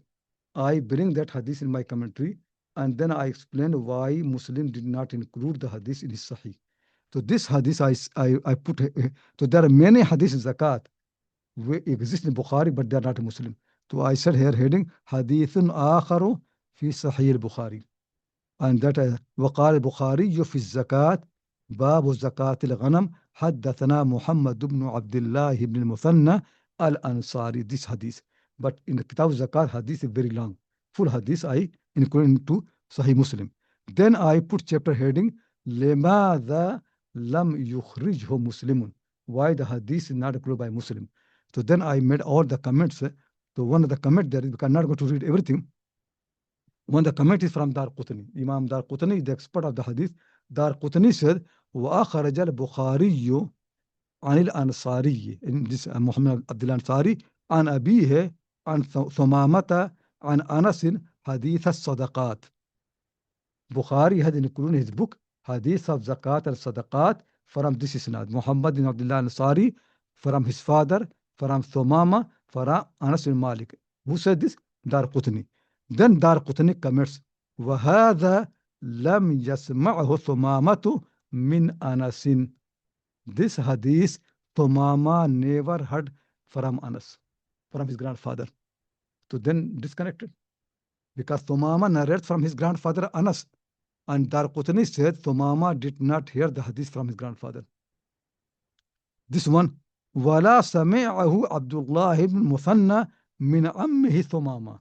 S1: I bring that hadith in my commentary, and then I explain why Muslim did not include the hadith in his Sahih. So this hadith I put, so there are many hadiths in Zakat which exist in Bukhari, but they are not Muslim. So I said here heading, Hadithun akharu fi Sahih al-Bukhari. And that وقال البخاري في الزكاة باب زكاة الغنم حدثنا محمد بن عبد الله بن المثنى al-Ansari, this hadith. But in the Kitab Zakat, hadith is very long. Full hadith I include into Sahih Muslim. Then I put chapter heading, لماذا لم يخرجه مسلم. Why the hadith is not included by Muslim. So then I made all the comments. So one of the comments there is, because I'm not going to read everything. One of the comment is from Dar Qutni. Imam Dar Qutni is the expert of the hadith. Dar Qutni said, وأخرج البخاري عن الأنصاري, in this Muhammad Abdul Ansari, عن أبيه عن ثمامة عن أنس حديث الصدقات. Bukhari had included in his book Hadith of Zakat and Sadaqat from this isnad. Muhammad bin Abdullah Ansari, from his father, from Thumama, from Anas bin Malik. Who said this? Dar Qutni. Then Dar Qutni comments, وَهَذَا لَمْ يَسْمَعْهُ ثُمَامَةُ مِنْ أَنَسٍ. This hadith, Thumama never heard from Anas, from his grandfather. So then disconnected. Because Thumama narrates from his grandfather Anas. And Dar Qutni said Thumama did not hear the hadith from his grandfather. This one, وَلَا سَمِعَهُ Abdullah ibn Muthanna min ammihi Thumama.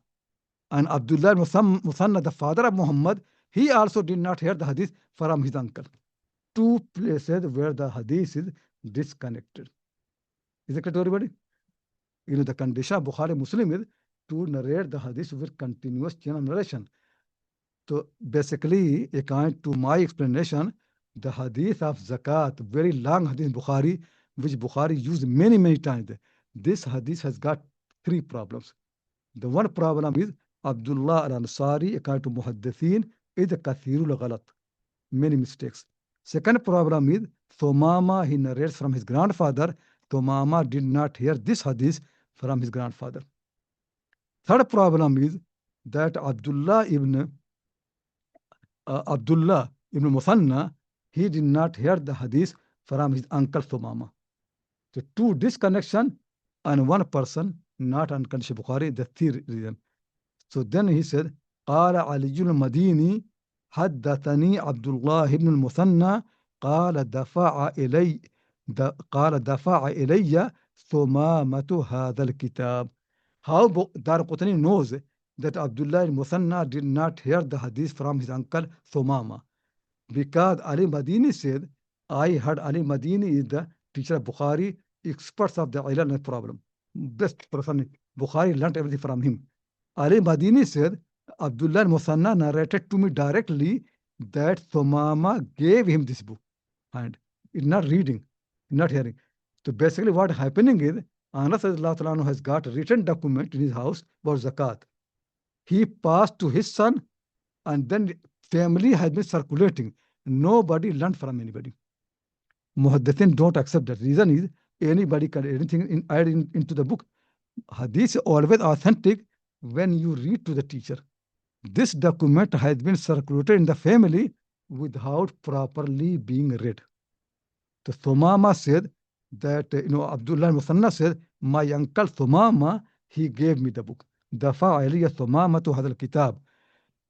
S1: And Abdullah ibn Muthanna, the father of Muhammad, he also did not hear the hadith from his uncle. Two places where the hadith is disconnected. Is it clear to everybody? You know, the condition of Bukhari Muslim is to narrate the hadith with continuous chain of narration. So basically, according to my explanation, the hadith of Zakat, very long hadith in Bukhari, which Bukhari used many, many times. This hadith has got three problems. The one problem is Abdullah al-Ansari, according to Muhaddithin, is kathirul ghalat, many mistakes. Second problem is Thumama, he narrates from his grandfather. Thumama did not hear this hadith from his grandfather. Third problem is that Abdullah ibn Muthanna, he did not hear the hadith from his uncle Thumama. So two disconnection and one person not unconditional Bukhari, the third reason. So then he said, قال علي المديني حدثني عبد الله بن المثنى قال دفع إلي ثمامة هذا الكتاب. How Dar Qutni knows that Abdullah ibn Muthanna did not hear the hadith from his uncle Thumama? Because Ali Madini said, I heard Ali Madini is the teacher of Bukhari, experts of the ilal problem. Best person, Bukhari learned everything from him. Ali Madini said, Abdullah Muthanna narrated to me directly that Thumama gave him this book. And it's not reading, not hearing. So basically what happening is, Anas has got a written document in his house about Zakat. He passed to his son, and then family has been circulating. Nobody learned from anybody. Muhaddithin don't accept that. Reason is, anybody can anything add into the book. Hadith is always authentic when you read to the teacher. This document has been circulated in the family without properly being read. So Thumama said that, Abdullah Muthanna said, my uncle Thumama, he gave me the book. دفع إلي ثمامة هذا الكتاب.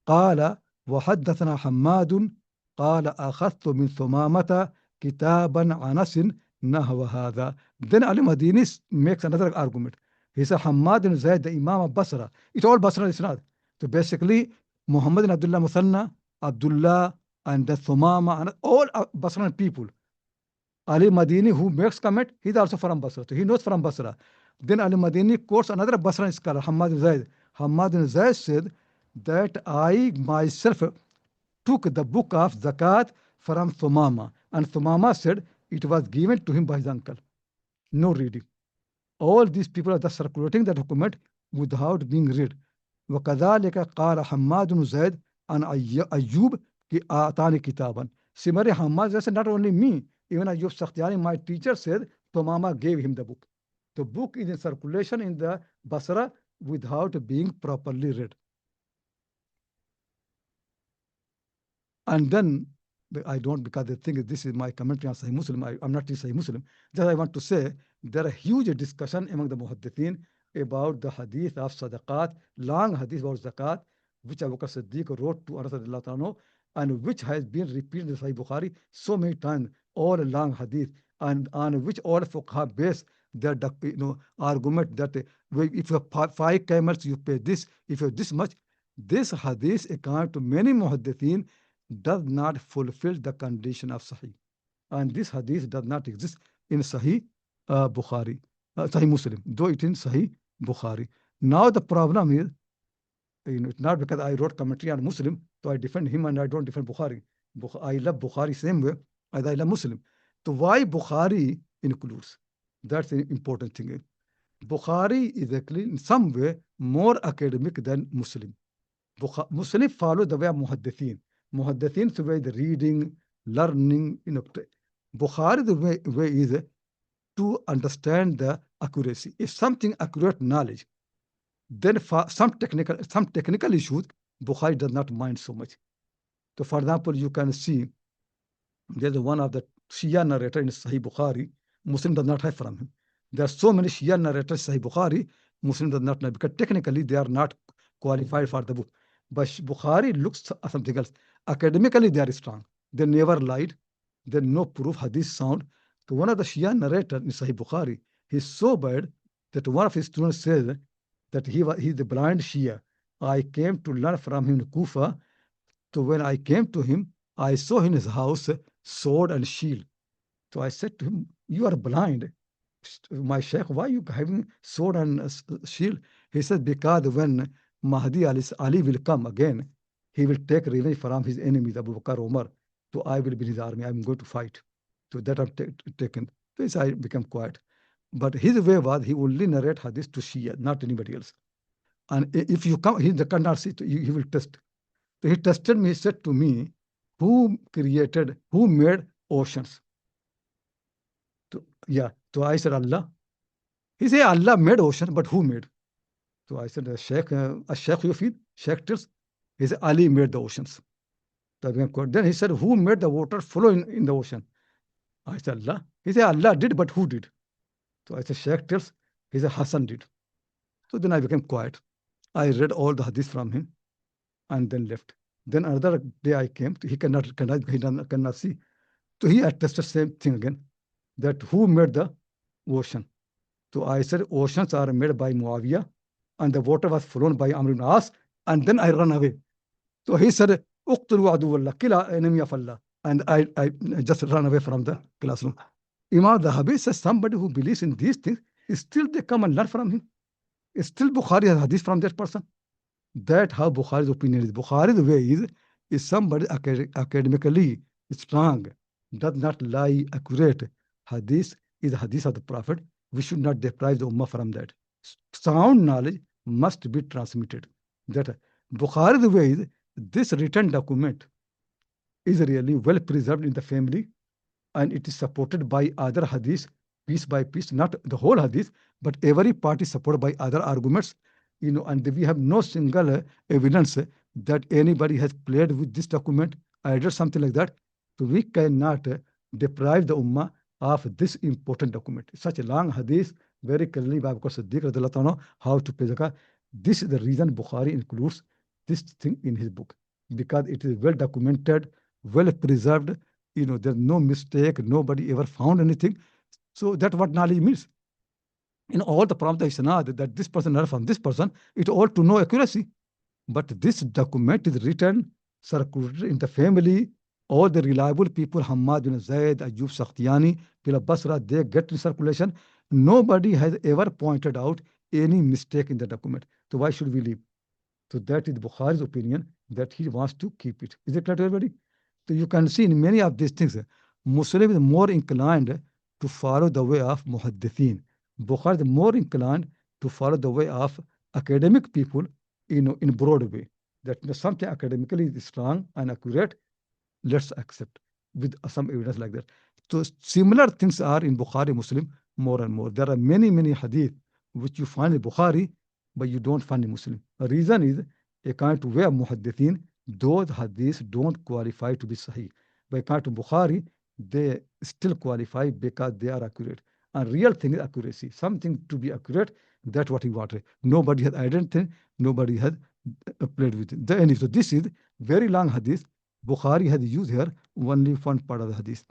S1: قال وحدثنا حماد قال أخذت من ثمامة كتابا عن أنس nahwa hadha. Then Ali Madini makes another argument. He said, Hammad bin Zayd, the Imam of Basra. It's all Basra isnad. So basically, Muhammad bin Abdullah Musanna, Abdullah, and the Thumama, and all Basran people. Ali Madini, who makes comment, he's also from Basra. So he knows from Basra. Then Ali Madini quotes another Basran scholar, Hammad bin Zayd. Hammad bin Zayd said that I myself took the book of Zakat from Thumama. And Thumama said it was given to him by his uncle. No reading. All these people are just circulating the document without being read. وكذلك قال حماد بن زيد عن أيوب أعطاني كتابا. Similarly, Hammad said not only me, even Ayub Sakhtiyani, my teacher, said Thumama gave him the book. The book is in circulation in the Basra without being properly read. And then I don't, because they think this is my commentary on Sahih Muslim. I'm not in Sahih Muslim. Just I want to say there are huge discussion among the muhaddithin about the hadith of sadaqat, long hadith about zakat, which Abu Bakr Siddiq wrote to Anas radiallahu anhu, and which has been repeated in Sahih Bukhari so many times, all long hadith, and on which all fuqaha base their argument that if you have 5 camels, you pay this, if you have this much. This hadith, according to many muhaddithin, does not fulfill the condition of Sahih. And this hadith does not exist in Sahih Bukhari, Sahih Muslim, though it is Sahih Bukhari. Now the problem is, it's not because I wrote commentary on Muslim, so I defend him and I don't defend Bukhari. I love Bukhari same way as I love Muslim. So why Bukhari includes? That's the important thing. Bukhari is actually in some way more academic than Muslim. Muslim follow the way of Muhaddithin. Muhaddithin the way the reading, learning, Bukhari the way is to understand the accuracy. If something accurate knowledge, then for some technical issues, Bukhari does not mind so much. So for example, you can see there's one of the Shia narrator in Sahih Bukhari, Muslim does not have from him. There are so many Shia narrators in Sahih Bukhari, Muslim does not know, because technically they are not qualified for the book. But Bukhari looks at something else. Academically, they are strong. They never lied. There's no proof hadith sound. So one of the Shia narrators in Sahih Bukhari, he's so bad that one of his students says that he's the blind Shia. I came to learn from him in Kufa. So when I came to him, I saw in his house sword and shield. So I said to him, you are blind. My Sheikh, why are you having sword and shield? He said, because when Mahdi Ali will come again, he will take revenge from his enemies, Abu Bakr, Umar. So I will be in his army. I'm going to fight. So that I've taken. So I became quiet. But his way was he only narrate hadith to Shia, not anybody else. And if you come, he cannot see, he will test. So he tested me, he said to me, who made oceans? So I said, Allah. He said, Allah made ocean, but who made? So I said, Sheikh Yufid, Sheikh tells. He said, Ali made the oceans. Then he said, who made the water flow in the ocean? I said, Allah. He said, Allah did, but who did? So I said, Sheikh tells. He said, Hassan did. So then I became quiet. I read all the hadith from him and then left. Then another day I came, he cannot see. So he attested the same thing again, that who made the ocean? So I said, oceans are made by Muawiyah, and the water was flown by Amr ibn As, and then I ran away. So he said, Uqtulu aduwallah, kill enemy of Allah. And I just ran away from the classroom. Imam Dhahabi says somebody who believes in these things, still they come and learn from him. Still Bukhari has hadith from that person. That's how Bukhari's opinion is. Bukhari's way is somebody academically strong, does not lie, accurate. Hadith is hadith of the Prophet. We should not deprive the Ummah from that. Sound knowledge must be transmitted. That Bukhari's way is this written document is really well preserved in the family, and it is supported by other hadith, piece by piece, not the whole hadith, but every part is supported by other arguments. And we have no single evidence that anybody has played with this document, added something like that. So we cannot deprive the Ummah of this important document. Such a long hadith, very clearly by Abu Bakr Siddiq radiallahu anhu, how to pay zakah. This is the reason Bukhari includes this thing in his book, because it is well documented, well preserved. There's no mistake, nobody ever found anything. So that's what knowledge means. In all the prompts is not that this person learned from this person, it all to know accuracy. But this document is written, circulated in the family. All the reliable people, Hamad bin Zaid, Ayub Sakhtiyani, Pila Basra, they get in circulation. Nobody has ever pointed out any mistake in the document. So why should we leave? So that is Bukhari's opinion that he wants to keep it. Is it clear to everybody? So you can see in many of these things, Muslim is more inclined to follow the way of muhaddithin. Bukhari is more inclined to follow the way of academic people in broad way. That something academically is strong and accurate, let's accept with some evidence like that. So similar things are in Bukhari Muslim more and more. There are many, many hadith which you find in Bukhari, but you don't find in Muslim. The reason is, according to way of muhaddithin, those hadiths don't qualify to be sahih. But according to Bukhari, they still qualify because they are accurate. And real thing is accuracy. Something to be accurate, that's what he wanted. Nobody has identified, nobody has played with it. Anyway, so this is very long hadith. Bukhari has used here only one part of the hadith.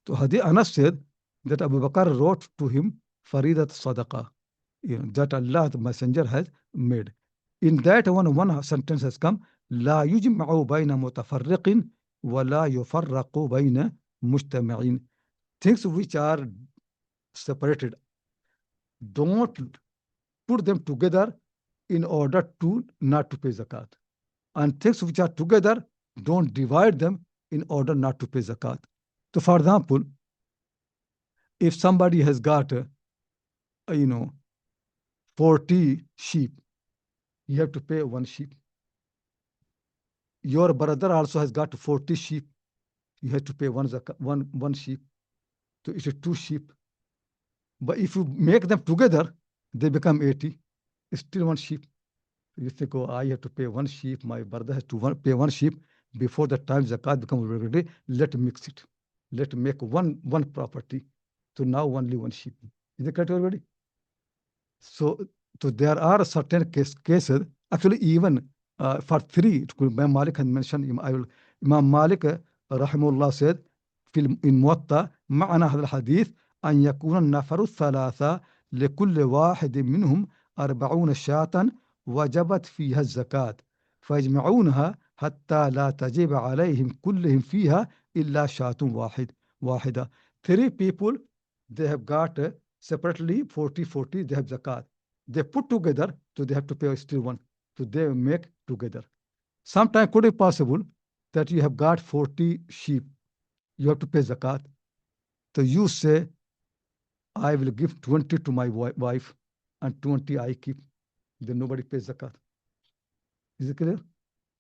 S1: So Hadith Anas said that Abu Bakr wrote to him Faridat Sadaqah, that Allah the Messenger has made. In that one sentence has come, لا يجمع بين متفرق ولا يفرق بين مجتمعين. Things which are separated, don't put them together in order to not to pay zakat. And things which are together, don't divide them in order not to pay zakat. So for example, if somebody has got, 40 sheep, you have to pay one sheep. Your brother also has got 40 sheep, you have to pay one sheep. So it's a 2 sheep. But if you make them together, they become 80. It's still 1 sheep. You think, oh, I have to pay 1 sheep, my brother has to pay 1 sheep. Before the time zakat becomes obligatory, let's mix it. Let's make one property. So now only 1 sheep. Is it correct, everybody? So there are certain cases, actually even for 3, Imam Malik had mentioned, Imam Malik rahimahullah said, in Muwatta, معنى هذا الحديث أن يكون النفر الثلاثة لكل واحد منهم 40 شاة وجبت فيها الزكاة فيجمعونها حتى لا تجب عليهم كلهم فيها إلا شاة واحدة. 3 people, they have got separately 40, they have zakat. They put together, so they have to pay still 1. So they make together. Sometimes could be possible that you have got 40 sheep, you have to pay zakat. So you say, I will give 20 to my wife and 20 I keep. Then nobody pays zakat. Is it clear?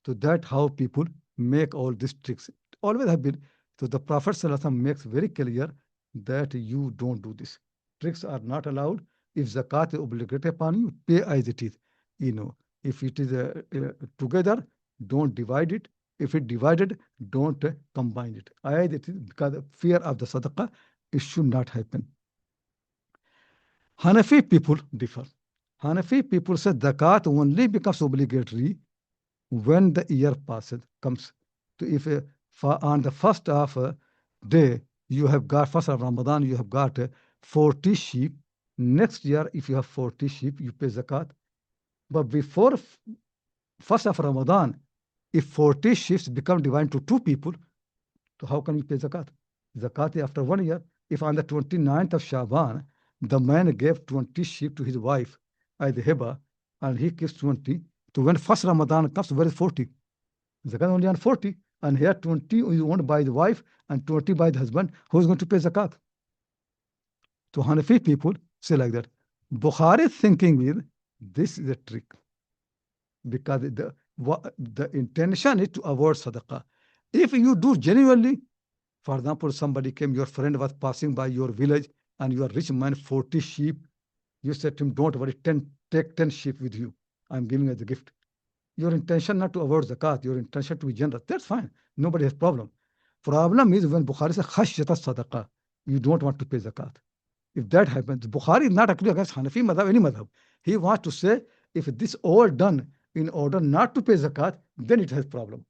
S1: So that's how people make all these tricks. It always have been. So the Prophet ﷺ makes very clear that you don't do this. Tricks are not allowed. If zakat is obligatory upon you, pay as it is. If it is together, don't divide it. If it divided, don't combine it. As it is, because of fear of the sadaqah, it should not happen. Hanafi people differ. Hanafi people say zakat only becomes obligatory when the year comes. So if on the first of day, you have got, first of Ramadan, you have got 40 sheep. Next year, if you have 40 sheep, you pay zakat. But before first of Ramadan, if 40 sheep become divided to 2 people, so how can you pay zakat? Zakat is after 1 year. If on the 29th of Shaban, the man gave 20 sheep to his wife as hiba, and he gives 20, so when first Ramadan comes, where is 40? Zakat only on 40, and here 20 is owned by the wife and 20 by the husband. Who is going to pay zakat? So Hanafi people say like that. Bukhari thinking is, this is a trick, because the intention is to avoid sadaqah. If you do genuinely, for example, somebody came, your friend was passing by your village, and you are rich man, 40 sheep. You said to him, don't worry, take 10 sheep with you. I'm giving as a gift. Your intention not to avoid zakat, your intention to be generous. That's fine. Nobody has problem. Problem is when Bukhari says khashyata sadaqah, you don't want to pay zakat. If that happens, Bukhari is not actually against Hanafi madhab, any madhab. He wants to say, if this all done in order not to pay zakat, then it has problem.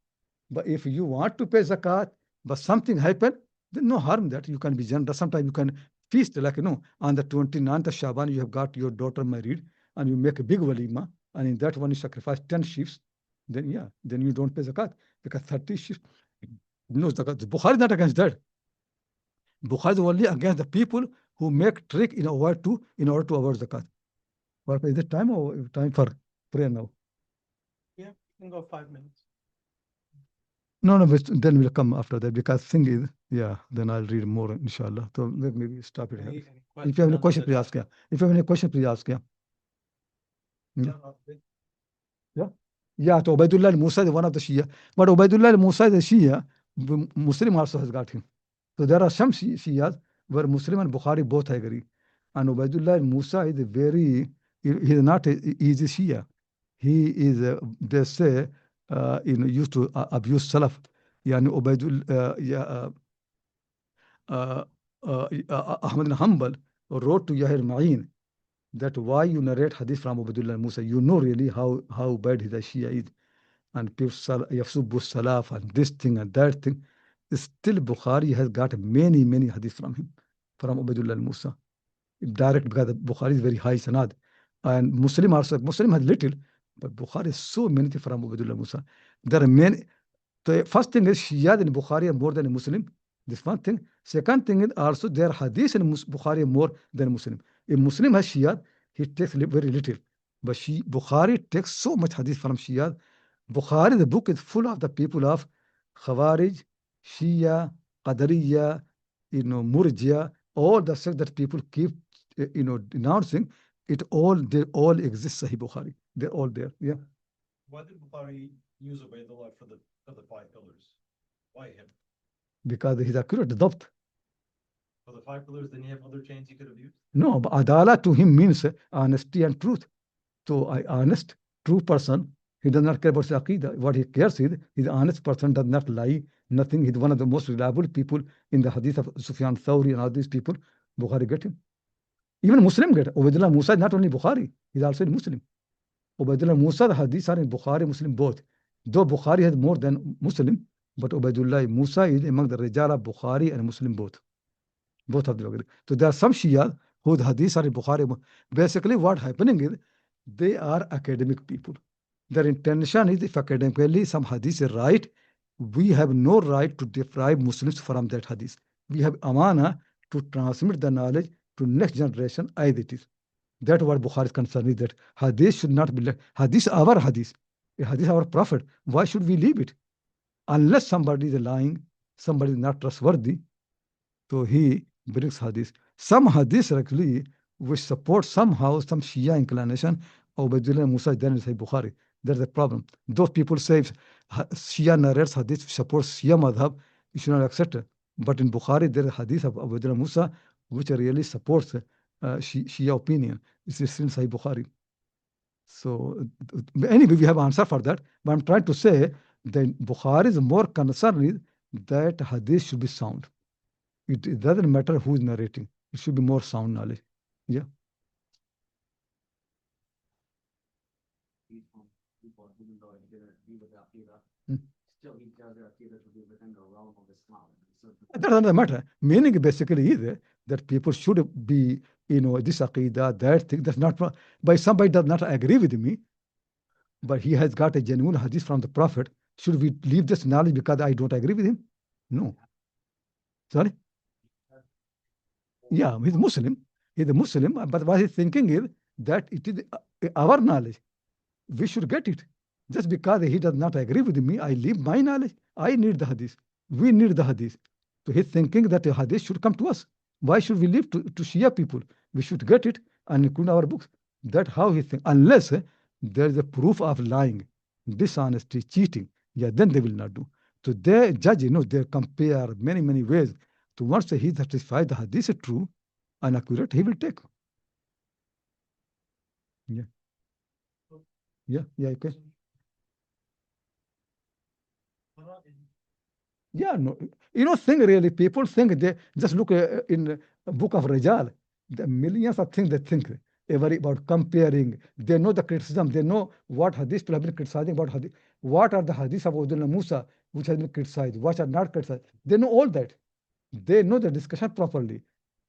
S1: But if you want to pay zakat, but something happened, then no harm that you can be generous. Sometimes you can feast, like, on the 29th of Shaban, you have got your daughter married, and you make a big walima, and in that one you sacrifice 10 sheep, then you don't pay zakat, because 30 sheep, no zakat. Bukhari is not against that. Bukhari is only against the people who make trick in order to avoid zakat. What is it time or time for prayer now?
S2: Yeah, you can go 5 minutes.
S1: No, but then we'll come after that, because thing is, then I'll read more, inshallah. So maybe stop it here. If you have any question, please ask. If you have any question, please ask. Yeah, so Ubaidullah al-Musa is one of the Shia. But Ubaidullah al-Musa is a Shia. Muslim also has got him. So there are some Shias where Muslim and Bukhari both agree. And Ubaidullah al-Musa is he is not an easy Shia. He is, they say, used to abuse Salaf. Yani Ahmad bin Hanbal wrote to Yahya Ma'in that why you narrate hadith from Ubaidullah al-Musa. You know really how bad his Shia is. And people Yafsubu Salaf and this thing and that thing. Still Bukhari has got many hadith from him, from Ubaidullah al-Musa. Direct, because Bukhari is very high sanad. And Muslim has little, but Bukhari is so many from Ubaidullah al-Musa. There are many. The first thing is Shia in Bukhari are more than a Muslim. This one thing. Second thing is also their hadith in Bukhari more than Muslim. If Muslim has Shia, he takes very little. But Bukhari takes so much hadith from Shia. Bukhari, the book is full of the people of Khawarij, Shia, Qadariya, Murjia, all the sect that people keep, denouncing. They all exist, Sahih Bukhari. They're all there. Yeah.
S2: Why did Bukhari use Ubaidullah for the 5 pillars? Why him?
S1: Because he's accurate, the dabt.
S2: For the 5 pillars, then you have other chains you could have used?
S1: No, but adala to him means honesty and truth. So an honest, true person, he does not care about his aqidah. What he cares is, he's an honest person, does not lie, nothing. He's one of the most reliable people in the hadith of Sufyan Thawri and all these people. Bukhari get him. Even Muslim get him. Ubaidullah Musa is not only Bukhari, he's also in Muslim. Ubaidullah Musa, the hadiths are in Bukhari, Muslim both. Though Bukhari has more than Muslim, but Ubaidullah Musa is among the Rijal of Bukhari and Muslim both. Both of them agree. So there are some Shia whose hadiths are in Bukhari. Basically, what happening is, they are academic people. Their intention is, if academically some hadith is right, we have no right to deprive Muslims from that hadith. We have amana to transmit the knowledge to next generation as it is. That's what Bukhari is concerned is, that hadith should not be left. Hadith our hadith. Hadith our prophet. Why should we leave it? Unless somebody is lying, somebody is not trustworthy, so he brings hadith. Some hadith actually which support somehow some Shia inclination. Ubaidullah Musa is then in Sahih Bukhari. There's a problem. Those people say Shia narrates hadith supports Shia madhab, you should not accept it. But in Bukhari, there is hadith of Ubaidullah Musa which really supports Shia opinion. It's in Sahih Bukhari. So anyway, we have an answer for that. But I'm trying to say that Bukhari is more concerned that hadith should be sound. It doesn't matter who is narrating. It should be more sound knowledge. Yeah. Still, he does their aqidah to be within the realm of Islam. That doesn't matter. Meaning basically is that people should be, this aqidah, that thing. That's not, by somebody does not agree with me, but he has got a genuine hadith from the Prophet. Should we leave this knowledge because I don't agree with him? No. Sorry? Yeah, he's Muslim. He's a Muslim, but what he's thinking is that it is our knowledge. We should get it. Just because he does not agree with me, I leave my knowledge. I need the hadith. We need the hadith. So he's thinking that the hadith should come to us. Why should we leave to Shia people? We should get it and include our books. That's how he thinks. Unless there is a proof of lying, dishonesty, cheating, then they will not do. So they judge, they compare many ways. So once he satisfies the hadith is true and accurate, he will take. Yeah, okay. Yeah, no. Think really, people think they just look in a book of Rijal. The millions of things they think about comparing. They know the criticism. They know what hadith people have been criticizing about hadith. What are the hadiths of Ubaidullah Musa which has been criticized? What are not criticized? They know all that. They know the discussion properly.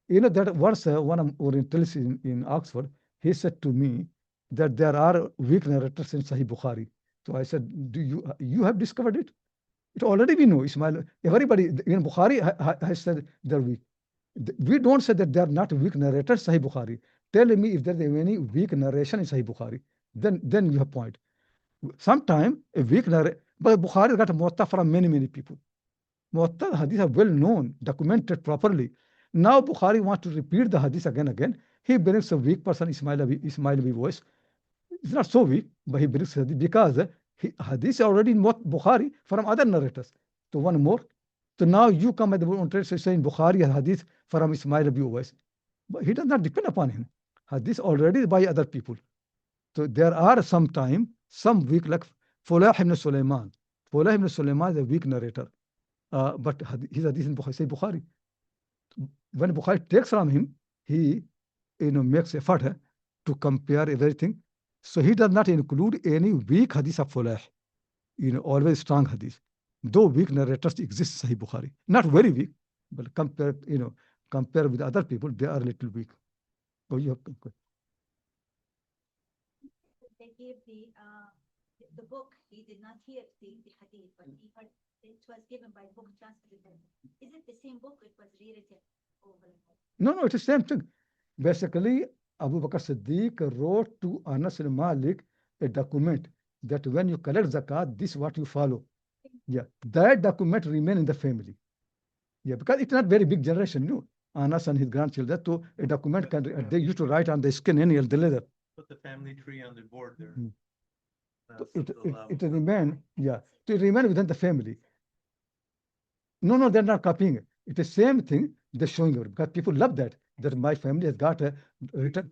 S1: You know that once one Orientalist in Oxford, he said to me that there are weak narrators in Sahih Bukhari. So I said, do you have discovered it? It already we know, Ismail. Everybody in Bukhari has said they're weak. We don't say that they are not weak narrators, Sahih Bukhari. Tell me if there's any weak narration in Sahih Bukhari. Then you have point. Sometime a weak narration, but Bukhari got Muwatta from many people. Muwatta hadith are well known, documented properly. Now Bukhari wants to repeat the hadith again. He brings a weak person, Ismail voice. It's not so weak, but he brings hadith because hadith already in Bukhari from other narrators. So one more. So now you come at the interest saying Bukhari hadith from Ismail voice. But he does not depend upon him. Hadith already by other people. So there are some weak like Fulah ibn Sulaiman. Fulah ibn Sulaiman is a weak narrator. But his hadith in Bukhari. When Bukhari takes from him, he makes effort to compare everything. So he does not include any weak hadith of Fulah. Always strong hadith. Though weak narrators exist in Sahih Bukhari, not very weak, but compare with other people, they are a little weak. Oh, you have
S3: They gave the book. He did not hear the hadith, but he heard it was given by book translator. Is it the same book? It was rewritten over.
S1: No, it's the same thing. Basically, Abu Bakr Siddiq wrote to Anas al-Malik a document that when you collect zakat, this is what you follow. Yeah, that document remain in the family. Yeah, because it's not very big generation, Anas and his grandchildren. So a document they used to write on the skin and the leather.
S2: Put the family tree on the board there.
S1: So it remain, yeah, to remain within the family. No, they're not copying it. It's the same thing they're showing you because people love that my family has got a written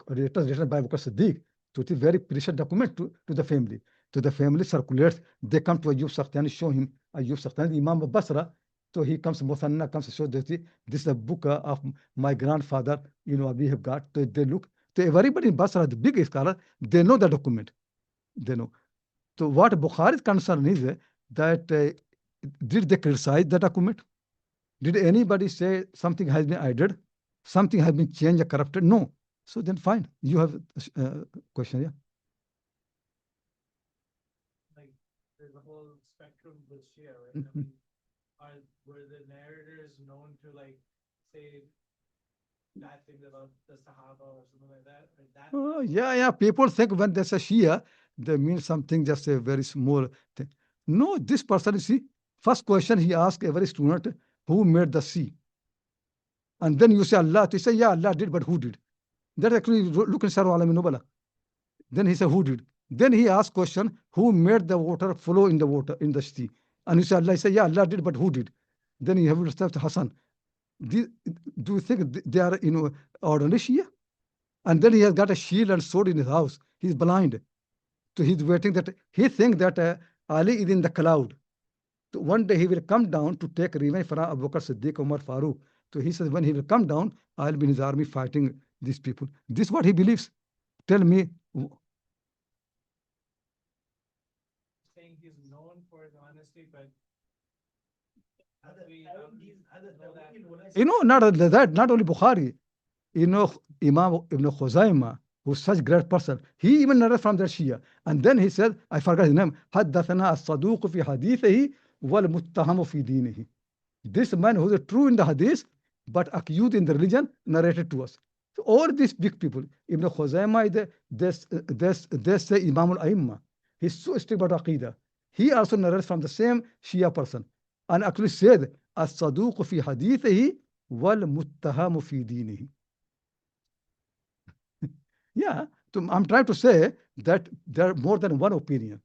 S1: by Bakr Siddiq. So it's a very precious document to the family. To the family circulates. They come to Ayyub Sakhtani, show him Ayyub Sakhtani, Imam of Basra. So he comes, Muthanna comes to show this is a book of my grandfather, we have got. So they look. So everybody in Basra, the big scholar, they know the document. They know. So what Bukhari's concern is that did they criticize the document? Did anybody say something has been added? Something has been changed or corrupted? No. So then fine. You have a question, yeah?
S4: Like there's a whole spectrum with Shia, right? I mean, were the narrators known to like say bad things about the Sahaba or something like that? Like that?
S1: Oh, yeah. People think when they say Shia, they mean something just a very small thing. No, this person, you see, first question he asked every student, who made the sea? And then you say Allah. To say, yeah, Allah did, but who did? That actually look in Sarwa Alamin Nubala. Then he said, who did? Then he asked question, who made the water flow in the sea? And you say Allah. He said, yeah, Allah did, but who did? Then you have to start Hassan. Do you think they are ordinary Shia? And then he has got a shield and sword in his house. He's blind. So he's waiting that he thinks that Ali is in the cloud. So one day he will come down to take revenge for Abu Bakr Siddiq, Umar Farooq. So he says when he will come down, I'll be in his army fighting these people. This is what he believes. Tell me.
S4: Saying he's known for his honesty, but
S1: Not only Bukhari. Imam Ibn Khuzaimah, who's such great person, he even narrated from the Shia. And then he said, I forgot his name, حدثنا الصدوق في حديثه والمتهم في دينه. This man who is true in the hadith, but accused in the religion, narrated to us. So all these big people, Ibn Khuzaimah, they say Imam al-Aimma. He's so strict about Aqidah. He also narrates from the same Shia person. And actually said, الصدوق في حديثه والمتهم في دينه. Yeah, so I'm trying to say that there are more than one opinion.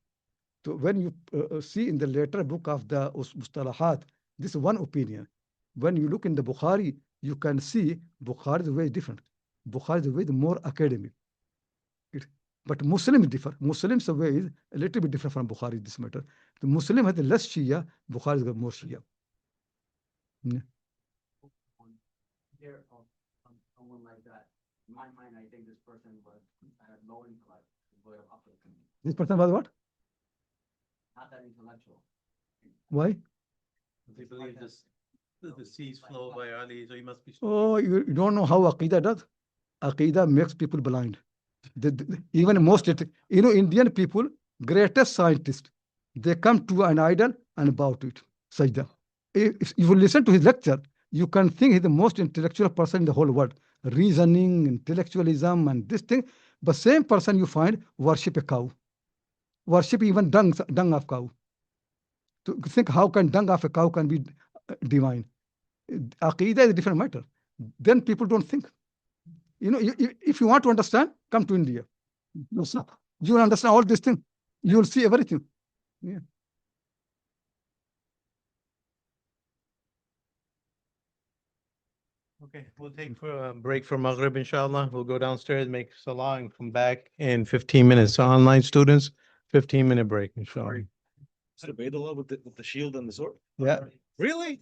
S1: So when you see in the later book of the Mustalahat, this is one opinion. When you look in the Bukhari, you can see Bukhari is very different. Bukhari is way more academic. But Muslims differ. Muslims' way is a little bit different from Bukhari in this matter. The Muslim has less Shia, Bukhari has more Shia. Yeah.
S5: Here, someone like that. In my mind, I think this person was low intellect, void of upper.
S1: This person was what?
S5: Not that intellectual.
S1: Why?
S2: They believe this. The seas flow by Ali, so he must be.
S1: Oh, you don't know how Aqidah does? Aqidah makes people blind. Even most, Indian people, greatest scientists, they come to an idol and bow to it. Sajda. If you listen to his lecture, you can think he's the most intellectual person in the whole world. Reasoning, intellectualism, and this thing. But same person you find worship a cow. Worship even dung of cow. To think how can dung of a cow can be divine. Aqidah is a different matter. Then people don't think. If you want to understand, come to India. You will understand all these things. You will see everything. Yeah.
S2: Okay, we'll take a break for Maghrib, inshallah. We'll go downstairs, make salah, and come back in 15 minutes. So online students, 15-minute break, inshallah.
S6: Is it Ubaidullah with the shield and the sword?
S1: Yeah.
S6: Really?